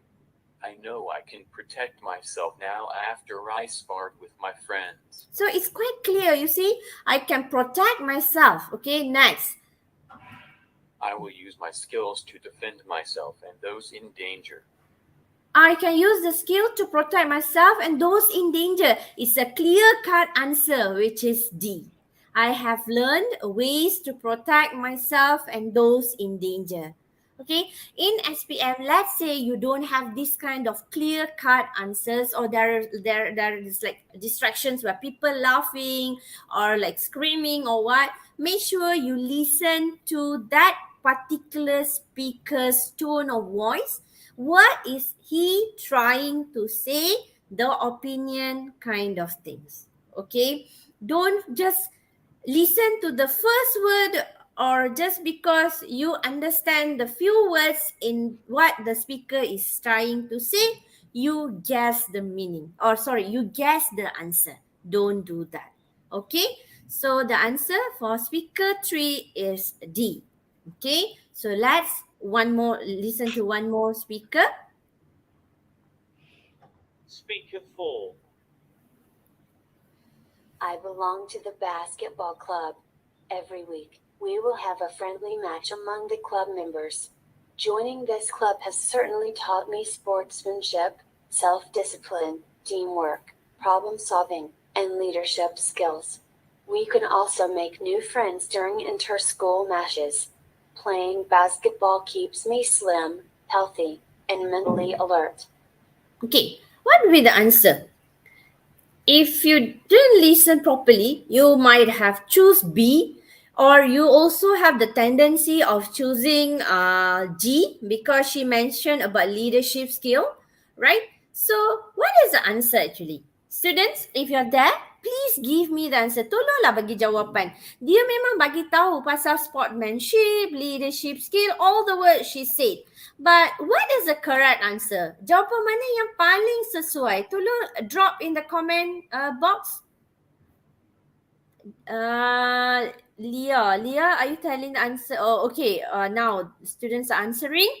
I know I can protect myself now after I sparred with my friends. So it's quite clear, you see, I can protect myself. Okay, next. I will use my skills to defend myself and those in danger. I can use the skill to protect myself and those in danger. It's a clear-cut answer, which is D. I have learned ways to protect myself and those in danger. Okay, in SPM, let's say you don't have this kind of clear-cut answers or there is like distractions where people laughing or like screaming or what. Make sure you listen to that particular speaker's tone of voice. What is he trying to say? The opinion kind of things. Okay, don't just listen to the first word or just because you understand the few words in what the speaker is trying to say, you guess the meaning, or sorry, you guess the answer. Don't do that. Okay, so the answer for speaker 3 is D. Okay, so let's listen to one more speaker. Speaker 4. I belong to the basketball club. Every week, we will have a friendly match among the club members. Joining this club has certainly taught me sportsmanship, self-discipline, teamwork, problem-solving, and leadership skills. We can also make new friends during inter-school matches. Playing basketball keeps me slim, healthy, and mentally alert. Okay, what will be the answer? If you didn't listen properly, you might have choose B, or you also have the tendency of choosing G because she mentioned about leadership skill, right? So what is the answer actually? Students, if you're there, please give me the answer. Tolonglah bagi jawapan. Dia memang bagi tahu pasal sportsmanship, leadership skill, all the words she said. But what is the correct answer? Jawapan mana yang paling sesuai? Tolong drop in the comment box. Leah, are you telling the answer? Oh, okay. Now students are answering.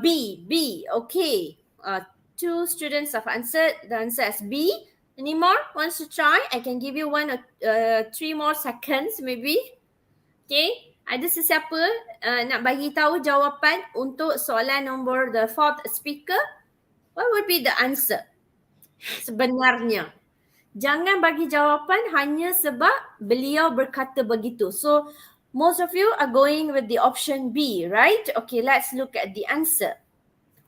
B. Okay. Two students have answered. The answer is B. Any more? Wants to try? I can give you 1 or 3 more seconds maybe. Okay. Ada sesiapa nak bagi tahu jawapan untuk soalan nombor the fourth speaker? What would be the answer? Sebenarnya. Jangan bagi jawapan hanya sebab beliau berkata begitu. So, most of you are going with the option B, right? Okay, let's look at the answer.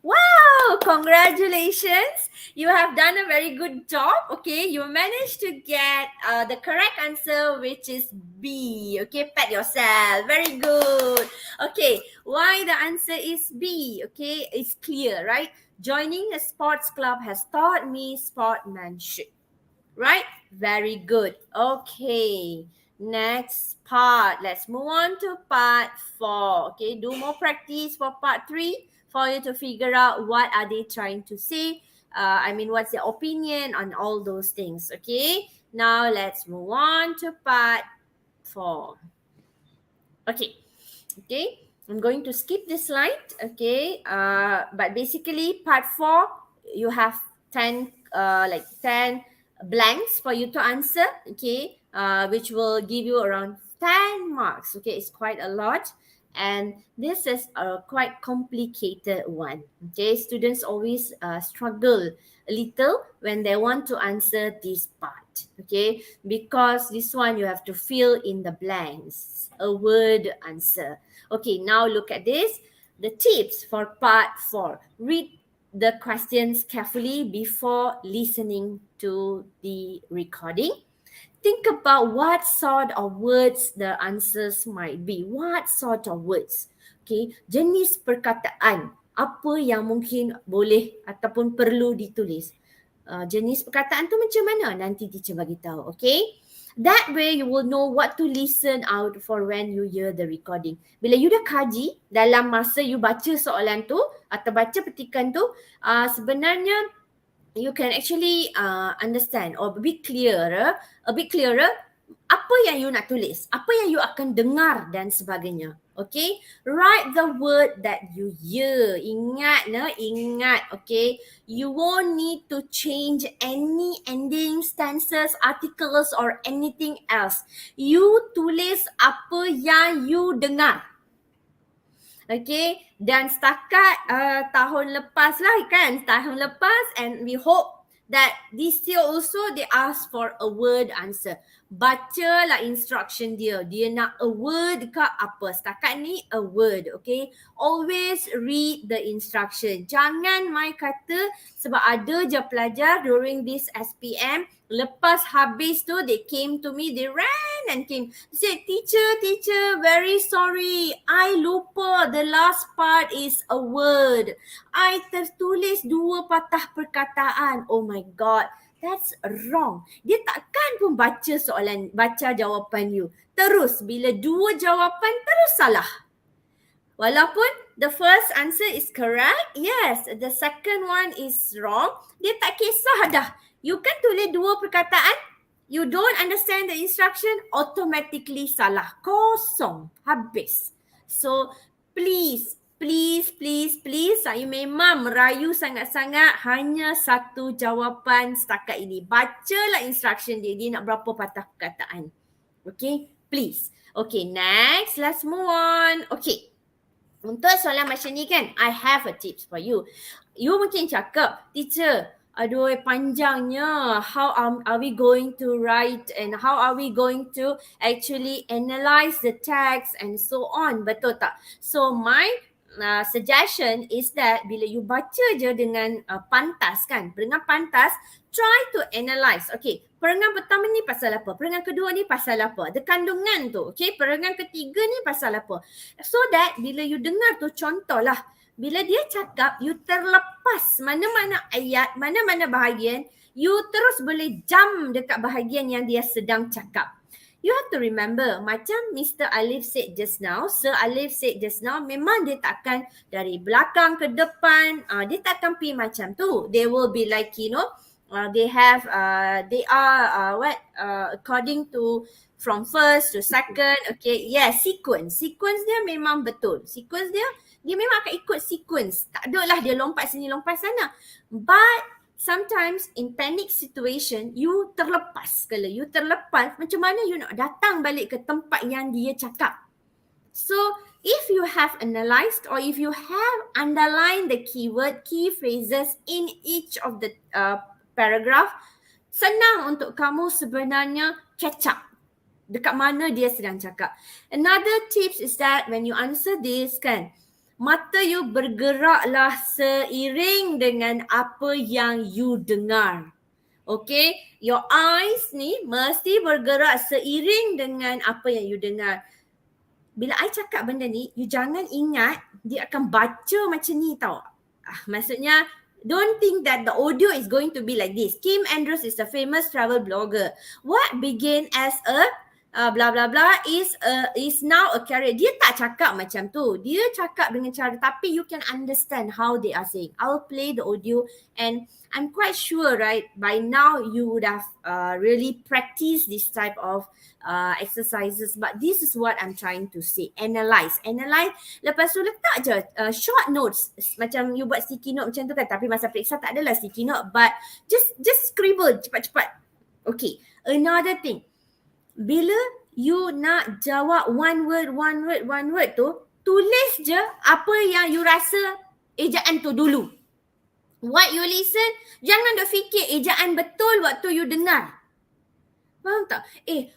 Wow, congratulations. You have done a very good job. Okay, you managed to get the correct answer, which is B. Okay, pat yourself. Very good. Okay, why the answer is B? Okay, it's clear, right? Joining a sports club has taught me sportsmanship. Right? Very good. Okay. Next part. Let's move on to part 4. Okay. Do more practice for part 3 for you to figure out what are they trying to say. What's their opinion on all those things. Okay. Now let's move on to part 4. Okay. Okay. I'm going to skip this slide. Okay. But basically part 4, you have 10 blanks for you to answer, okay, which will give you around 10 marks. Okay, it's quite a lot, and this is a quite complicated one. Okay, students always struggle a little when they want to answer this part. Okay, because this one you have to fill in the blanks, a word answer. Okay, now look at this. The tips for part 4. Read the questions carefully before listening to the recording. Think about what sort of words the answers might be. What sort of words? Okay, jenis perkataan. Apa yang mungkin boleh ataupun perlu ditulis. Jenis perkataan tu macam mana? Nanti teacher bagi tahu. Okay. That way you will know what to listen out for when you hear the recording. Bila you dah kaji, dalam masa you baca soalan tu atau baca petikan tu, sebenarnya you can actually understand or a bit clearer apa yang you nak tulis, apa yang you akan dengar dan sebagainya. Okay, write the word that you hear. Ingat, okay. You won't need to change any endings, tenses, articles or anything else. You tulis apa yang you dengar. Okay, dan setakat tahun lepas lah kan, tahun lepas, and we hope that this year also they ask for a word answer. Baca lah instruction dia nak a word ke apa, setakat ni a word. Okay, always read the instruction. Jangan mai kata sebab ada je pelajar during this SPM, lepas habis tu they came to me, they ran and came, said, teacher, very sorry, I lupa the last part is a word, I tertulis 2 patah perkataan. Oh my god, that's wrong. Dia takkan pun baca jawapan you. terus. Bila dua jawapan terus salah. Walaupun the first answer is correct, yes, the second one is wrong, dia tak kisah dah. You kan tulis dua perkataan, you don't understand the instruction, automatically salah. Kosong. Habis. So, please, saya memang merayu sangat-sangat hanya satu jawapan setakat ini. Bacalah instruction dia. Dia nak berapa patah perkataan. Okay, please. Okay, next. Let's move on. Okay. Untuk soalan macam ni kan, I have a tips for you. You mungkin cakap, teacher, aduh panjangnya, how are we going to write and how are we going to actually analyze the text and so on, betul tak? So my suggestion is that bila you baca je dengan pantas kan, dengan pantas, try to analyze. Okay, perengan pertama ni pasal apa? Perengan kedua ni pasal apa? Ada kandungan tu. Okay, perengan ketiga ni pasal apa? So that bila you dengar tu, contohlah, bila dia cakap, you terlepas mana-mana ayat, mana-mana bahagian, you terus boleh jump dekat bahagian yang dia sedang cakap. You have to remember, macam Mr. Alif said just now, Sir Alif said just now, memang dia takkan dari belakang ke depan, dia takkan pergi macam tu. They will be like, you know, they are according to from first to second, okay, yes, sequence dia memang betul. Sequence dia memang akan ikut sequence. Tak adalah dia lompat sini, lompat sana. But sometimes in panic situation, you terlepas. Kalau you terlepas, macam mana you nak datang balik ke tempat yang dia cakap? So, if you have analysed or if you have underlined the keyword, key phrases in each of the paragraph, senang untuk kamu sebenarnya catch up dekat mana dia sedang cakap. Another tips is that when you answer this kan, mata you bergeraklah seiring dengan apa yang you dengar. Okay, your eyes ni mesti bergerak seiring dengan apa yang you dengar. Bila I cakap benda ni, you jangan ingat dia akan baca macam ni tau. Maksudnya, don't think that the audio is going to be like this. Kim Andrews is a famous travel blogger. What began as a blah blah blah is now a career. Dia tak cakap macam tu. Dia cakap dengan cara, tapi you can understand how they are saying. I'll play the audio and I'm quite sure, right, by now you would have really practiced this type of exercises. But this is what I'm trying to say. Analyze. Lepas tu letak je short notes. Macam you buat sticky note macam tu kan. Tapi masa periksa tak adalah sticky note. But just scribble cepat-cepat. Okay. Another thing. Bila you nak jawab one word tu, tulis je apa yang you rasa ejaan tu dulu. What you listen, jangan duk fikir ejaan betul waktu you dengar. Faham tak?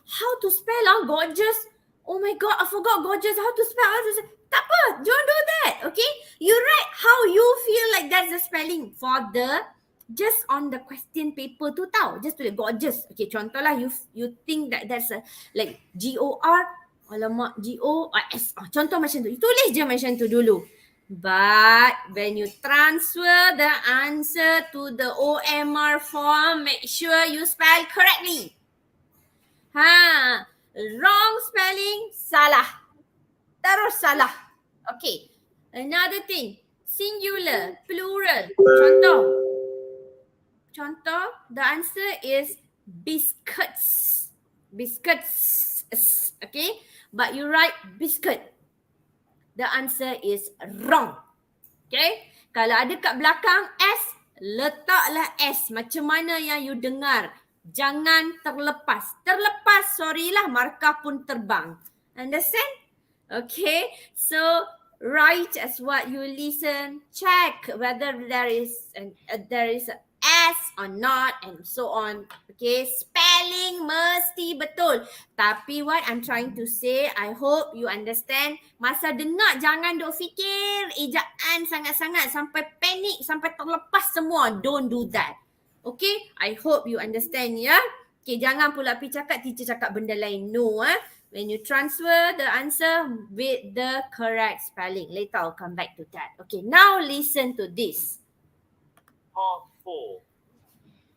How to spell gorgeous? Oh my god, I forgot gorgeous. How to spell? Tak apa, don't do that, okay? You write how you feel like that's the spelling for the just on the question paper tu tau. Just tulis gorgeous. Okay, contohlah you think that that's a, like G-O-R, alamak G-O-S. Contoh macam tu. You tulis je macam tu dulu. But when you transfer the answer to the OMR form, make sure you spell correctly. Wrong spelling, salah. Terus salah. Okay. Another thing. Singular, plural. Contoh, the answer is biscuits. Biscuits. Okay. But you write biscuit. The answer is wrong. Okay. Kalau ada kat belakang S, letaklah S. Macam mana yang you dengar. Jangan terlepas. Terlepas, sorry lah, markah pun terbang. Understand? Okay. So, write as what you listen. Check whether there is a S or not and so on. Okay, spelling mesti betul. Tapi what I'm trying to say, I hope you understand. Masa dengar jangan duk fikir ejaan sangat-sangat sampai panik, sampai terlepas semua. Don't do that. Okay, I hope you understand ya. Okay, jangan pula pergi cakap teacher cakap benda lain. No. When you transfer the answer with the correct spelling. Later I'll come back to that. Okay, now listen to this. Part 4.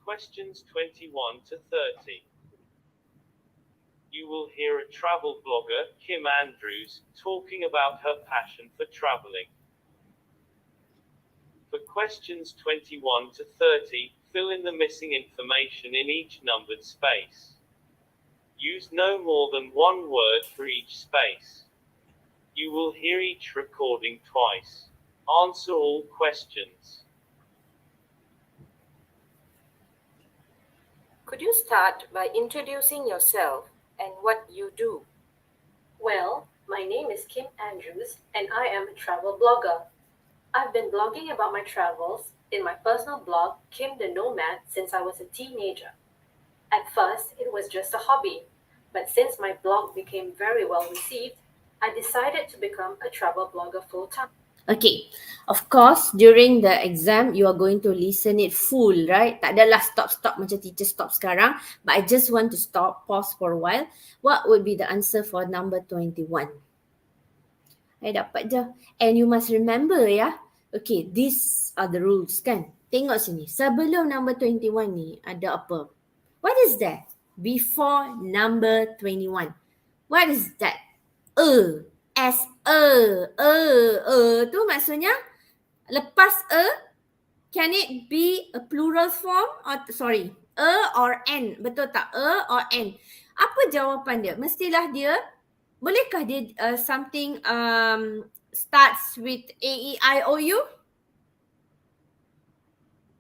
Questions 21 to 30. You will hear a travel blogger, Kim Andrews, talking about her passion for traveling. For questions 21 to 30, fill in the missing information in each numbered space. Use no more than one word for each space. You will hear each recording twice. Answer all questions. Could you start by introducing yourself and what you do? Well, my name is Kim Andrews and I am a travel blogger. I've been blogging about my travels in my personal blog, Kim the Nomad, since I was a teenager. At first, it was just a hobby, but since my blog became very well received, I decided to become a travel blogger full-time. Okay, of course, during the exam, you are going to listen it full, right? Tak adalah stop macam teacher stop sekarang. But I just want to pause for a while. What would be the answer for number 21? I dapat je. And you must remember ya. Okay, these are the rules kan. Tengok sini. Sebelum number 21 ni ada apa? What is that? Before number 21. What is that? As tu maksudnya lepas can it be a plural form or sorry, or n, betul tak? Or n. Apa jawapan dia? Mestilah dia, bolehkah dia something starts with a, e, i, o, u?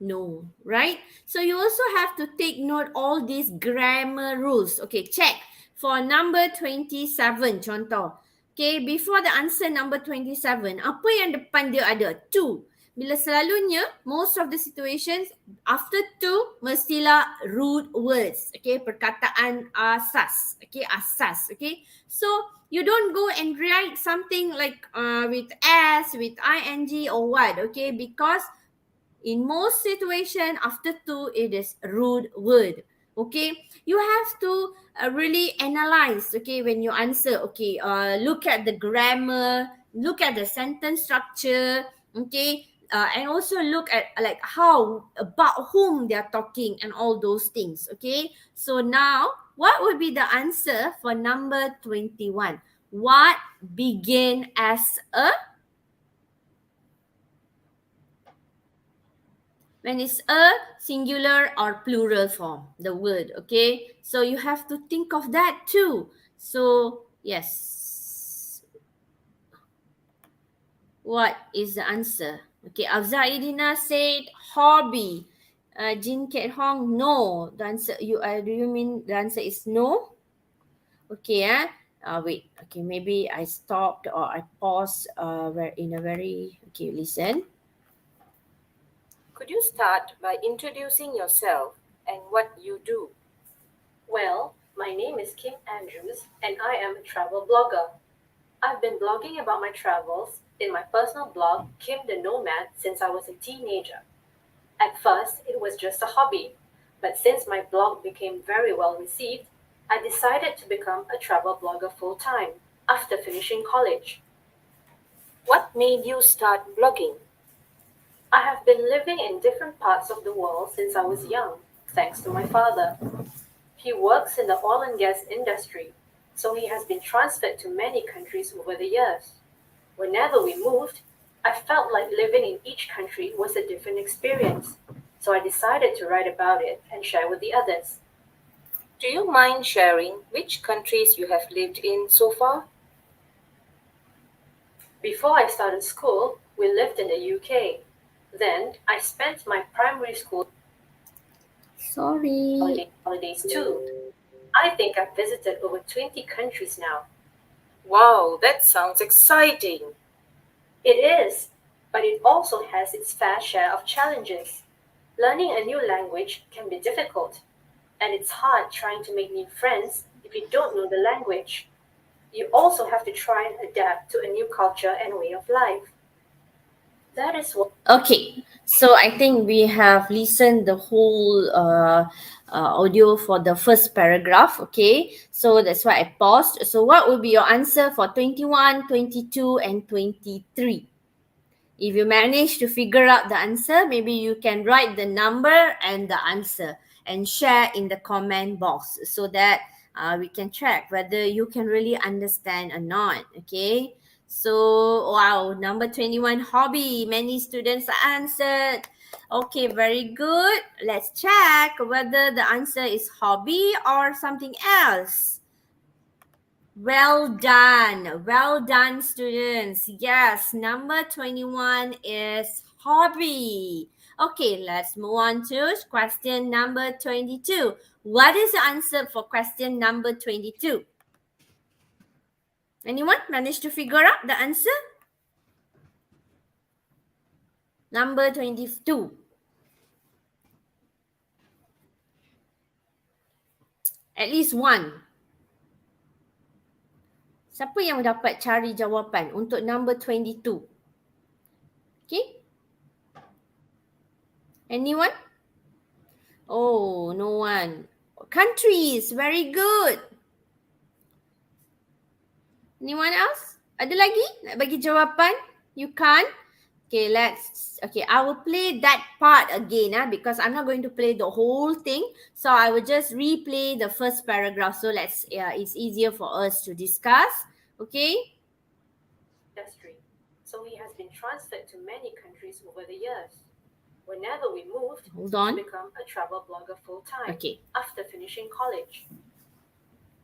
No, right? So you also have to take note all these grammar rules. Okay, check. For number 27 contoh. Okay, before the answer number 27, apa yang depan dia ada? To. Bila selalunya, most of the situations, after to, mestilah root words. Okay, perkataan asas. Okay, asas. Okay, so you don't go and write something like with s, with ing or what. Okay, because in most situation, after to, it is root word. Okay, you have to really analyze, okay, when you answer, okay, look at the grammar, look at the sentence structure, okay, and also look at like how, about whom they are talking and all those things, okay. So now, what would be the answer for number 21? What begin as a? When it's a singular or plural form, the word, okay? So you have to think of that too. So, yes. What is the answer? Okay, Afzaidina said hobby. Jin Ket Hong, no. The answer, do you mean the answer is no? Okay, wait. Okay, maybe I stopped or I paused in a very, okay, listen. Could you start by introducing yourself and what you do? Well, my name is Kim Andrews and I am a travel blogger. I've been blogging about my travels in my personal blog, Kim the Nomad, since I was a teenager. At first, it was just a hobby, but since my blog became very well received, I decided to become a travel blogger full-time after finishing college. What made you start blogging? I have been living in different parts of the world since I was young, thanks to my father. He works in the oil and gas industry, so he has been transferred to many countries over the years. Whenever we moved, I felt like living in each country was a different experience, so I decided to write about it and share with the others. Do you mind sharing which countries you have lived in so far? Before I started school, we lived in the UK. Then I spent my primary school holidays too. I think I've visited over 20 countries now. Wow, that sounds exciting. It is, but it also has its fair share of challenges. Learning a new language can be difficult, and it's hard trying to make new friends if you don't know the language. You also have to try and adapt to a new culture and way of life. That is what. Okay, so I think we have listened the whole audio for the first paragraph, okay? So that's why I paused. So what would be your answer for 21, 22, and 23? If you manage to figure out the answer, maybe you can write the number and the answer and share in the comment box so that we can check whether you can really understand or not. Okay. So, wow, number 21, hobby. Many students answered. Okay, very good. Let's check whether the answer is hobby or something else. Well done. Well done, students. Yes, number 21 is hobby. Okay, let's move on to question number 22. What is the answer for question number 22? Anyone managed to figure out the answer? Number 22. At least one. Siapa yang dapat cari jawapan untuk number 22? Okay. Anyone? Oh, no one. Countries. Very good. Anyone else? Ada lagi nak bagi jawapan? You can't? Okay, I will play that part again because I'm not going to play the whole thing. So I will just replay the first paragraph. So it's easier for us to discuss. Okay? Industry. So he has been transferred to many countries over the years. Whenever we moved, Hold on. to become a travel blogger full-time Okay. after finishing college.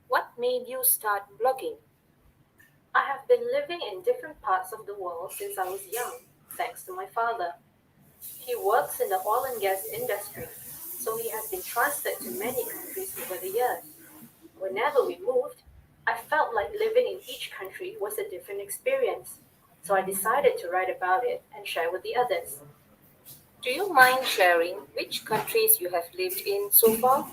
What made you start blogging? I have been living in different parts of the world since I was young, thanks to my father. He works in the oil and gas industry, so he has been transferred to many countries over the years. Whenever we moved, I felt like living in each country was a different experience, so I decided to write about it and share with the others. Do you mind sharing which countries you have lived in so far?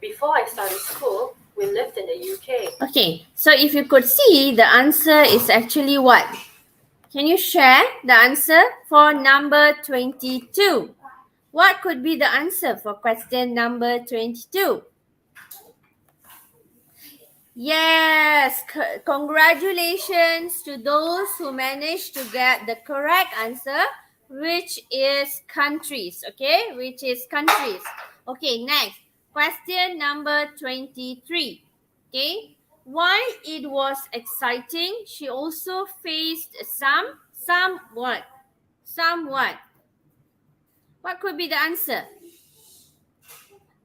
Before I started school, we lived in the UK. Okay, so if you could see, the answer is actually what? Can you share the answer for number 22? What could be the answer for question number 22? Yes, congratulations to those who managed to get the correct answer, which is countries. Okay, which is countries. Okay, next. Question number 23. Okay. While it was exciting, she also faced some what? What could be the answer?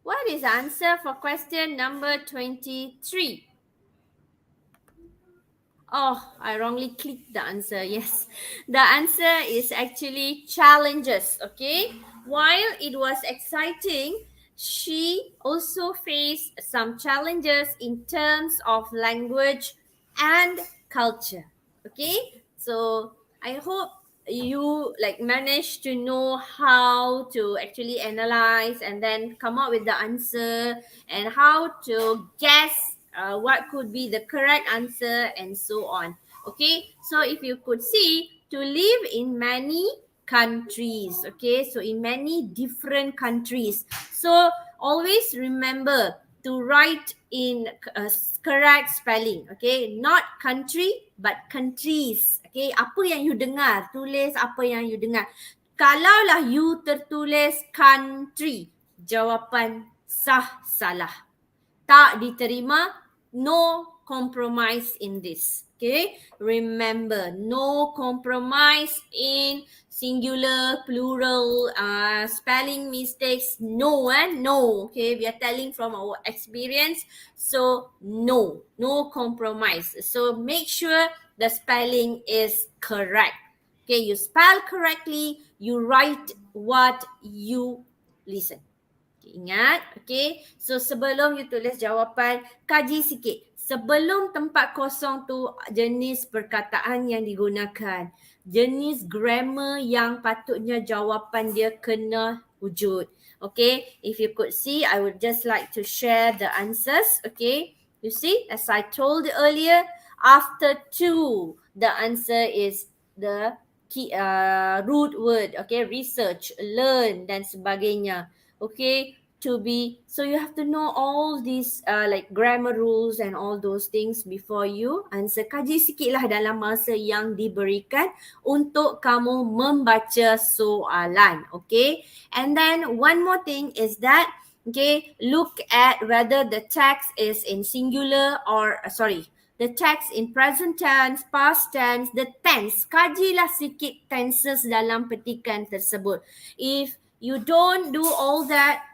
What is the answer for question number 23? Oh, I wrongly clicked the answer. Yes, the answer is actually challenges. Okay, while it was exciting, she also faced some challenges in terms of language and culture. Okay, so I hope you managed to know how to actually analyze and then come up with the answer and how to guess what could be the correct answer and so on. Okay, so if you could see, to live in many countries. Okay, so in many different countries. So always remember to write in correct spelling. Okay, not country but countries. Okay, apa yang you dengar, tulis apa yang you dengar. Kalaulah you tertulis country, jawapan sah salah. Tak diterima, no compromise in this. Okay, remember, no compromise in singular, plural, spelling mistakes. No, no. Okay, we are telling from our experience. So, no compromise. So, make sure the spelling is correct. Okay, you spell correctly, you write what you listen. Ingat, okay. So sebelum you tulis jawapan, kaji sikit. Sebelum tempat kosong tu, jenis perkataan yang digunakan, jenis grammar yang patutnya jawapan dia kena wujud. Okay, if you could see, I would just like to share the answers. Okay, you see, as I told earlier, after to, the answer is the key, root word. Okay, research, learn dan sebagainya. Okay, to be, so you have to know all these grammar rules and all those things before you answer. Kaji sikitlah dalam masa yang diberikan untuk kamu membaca soalan. Okay, and then one more thing is that Okay, look at whether the text is in singular or the text in present tense, past tense, the tense. Kajilah sikit tenses dalam petikan tersebut. If you don't do all that,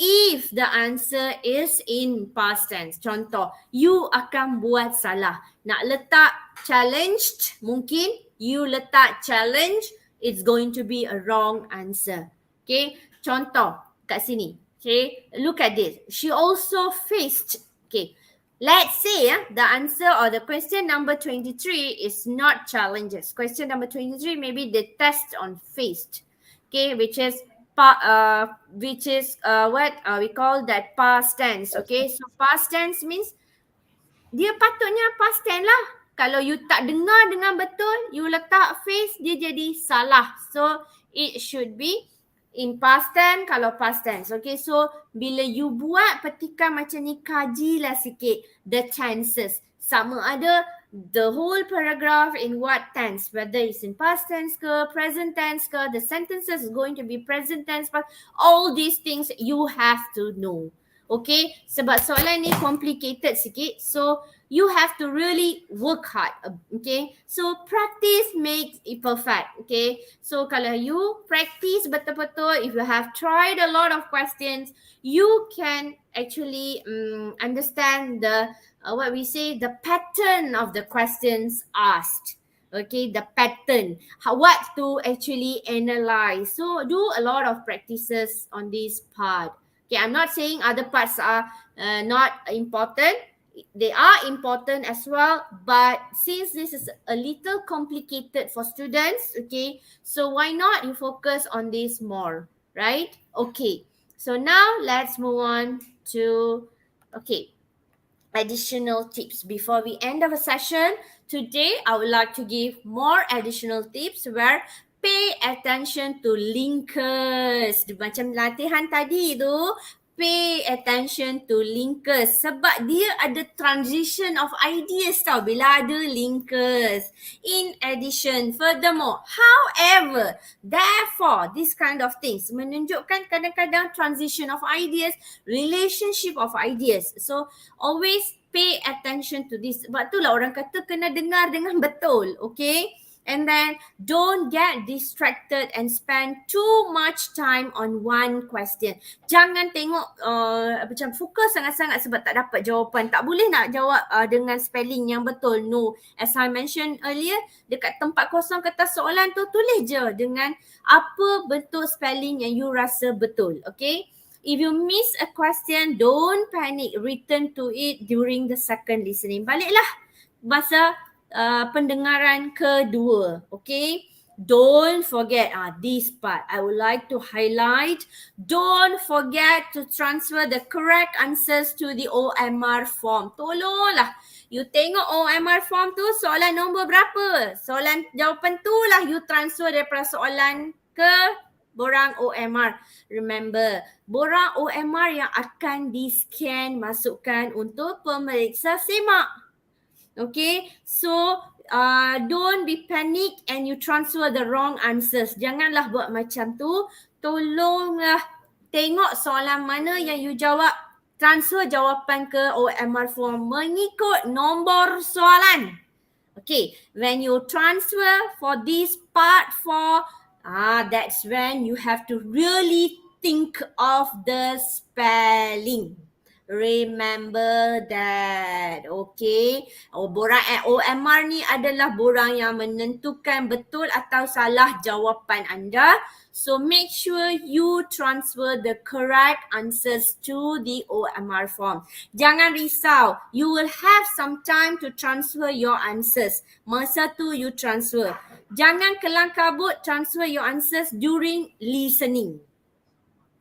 if the answer is in past tense, contoh, you akan buat salah. Nak letak challenged, mungkin you letak challenge, it's going to be a wrong answer. Okay, contoh kat sini. Okay, look at this. She also faced. Okay, let's say the answer or the question number 23 is not challenges. Question number 23 maybe the test on faced. Okay, which is what we call that past tense. Okay, so past tense means dia patutnya past tense lah. Kalau you tak dengar dengan betul, you letak face, dia jadi salah. So it should be in past tense kalau past tense. Okay, so bila you buat petikan macam ni, kajilah sikit the tenses. Sama ada the whole paragraph in what tense, whether it's in past tense ke, present tense ke, the sentences is going to be present tense, but all these things you have to know. Okay, sebab soalan ni complicated sikit, so you have to really work hard. Okay, so practice makes it perfect. Okay, so kalau you practice betul-betul, if you have tried a lot of questions, you can actually understand the what we say, the pattern of the questions asked. Okay, the pattern, what to actually analyze. So do a lot of practices on this part. Okay, I'm not saying other parts are not important. They are important as well, but since this is a little complicated for students, okay, so why not you focus on this more, right? Okay, so now let's move on to, okay, additional tips before we end our session. Today, I would like to give more additional tips where pay attention to linkers. Macam latihan tadi tu, pay attention to linkers sebab dia ada transition of ideas tau bila ada linkers. In addition, furthermore, however, therefore, this kind of things menunjukkan kadang-kadang transition of ideas, relationship of ideas. So, always pay attention to this. Sebab tu lah orang kata kena dengar dengan betul, okay? And then don't get distracted and spend too much time on one question. Jangan tengok macam fokus sangat-sangat sebab tak dapat jawapan. Tak boleh nak jawab dengan spelling yang betul. No. As I mentioned earlier, dekat tempat kosong kertas soalan tu, tulis je dengan apa bentuk spelling yang you rasa betul. Okay? If you miss a question, don't panic. Return to it during the second listening. Baliklah masa pendengaran kedua. Okay, don't forget this part I would like to highlight. Don't forget to transfer the correct answers to the OMR form. Tolonglah you tengok OMR form tu, soalan nombor berapa, soalan jawapan tu lah you transfer daripada soalan ke borang OMR. Remember, borang OMR yang akan di-scan masukkan untuk pemeriksa semak. Okay, so don't be panic and you transfer the wrong answers. Janganlah buat macam tu. Tolonglah tengok soalan mana yang you jawab, transfer jawapan ke OMR form mengikut nombor soalan. Okay, when you transfer for this part 4, that's when you have to really think of the spelling. Remember that. Okay. Borang OMR ni adalah borang yang menentukan betul atau salah jawapan anda. So make sure you transfer the correct answers to the OMR form. Jangan risau. You will have some time to transfer your answers. Masa tu you transfer. Jangan kelang kabut transfer your answers during listening.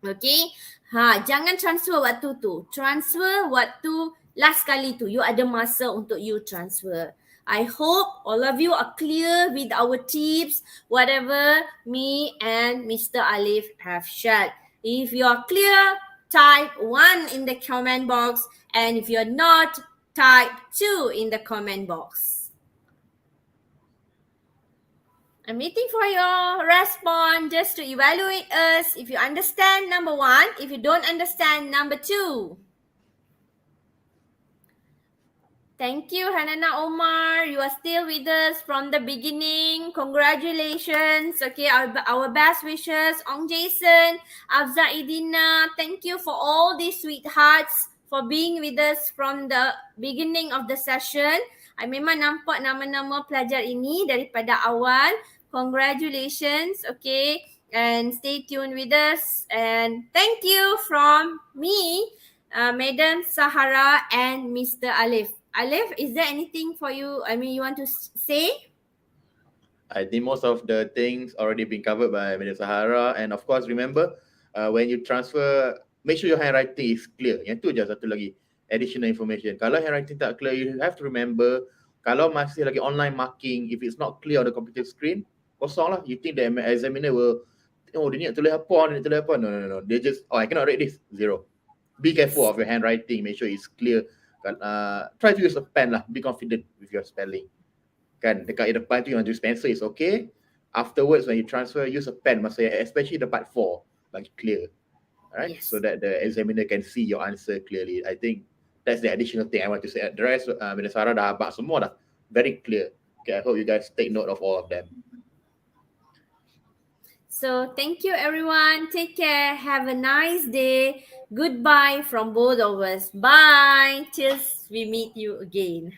Okay. Jangan transfer waktu tu. Transfer waktu last kali tu. You ada masa untuk you transfer. I hope all of you are clear with our tips, whatever me and Mr. Alif have shared. If you are clear, type 1 in the comment box. And if you're not, type 2 in the comment box. I'm waiting for your response just to evaluate us. If you understand number 1, if you don't understand number 2. Thank you, Hanana Omar. You are still with us from the beginning. Congratulations. Okay, our best wishes. Ong Jason, Afza Idina, thank you for all these sweethearts for being with us from the beginning of the session. I memang nampak nama-nama pelajar ini daripada awal. Congratulations. Okay, and stay tuned with us. And thank you from me, Madam Sahara and Mr. Alif. Alif, is there anything for you? You want to say? I think most of the things already been covered by Madam Sahara, and of course remember when you transfer, make sure your handwriting is clear. Yang tu je satu lagi additional information. Kalau handwriting tak clear, you have to remember kalau masih lagi online marking, if it's not clear on the computer screen, kosong lah. You think the examiner will, dia ni nak tulis apa, dia nak tulis apa. No. They just, I cannot read this. 0. Be careful of your handwriting. Make sure it's clear. Try to use a pen lah. Be confident with your spelling. Kan dekat depan tu you want to use pencil is okay. Afterwards when you transfer, use a pen. Especially the part 4, bagi clear. Alright, yes. So that the examiner can see your answer clearly. I think that's the additional thing I want to say. The rest, Madam Sarah dah habaq semua dah. Very clear. Okay, I hope you guys take note of all of them. So thank you everyone. Take care. Have a nice day. Goodbye from both of us. Bye. Till we meet you again.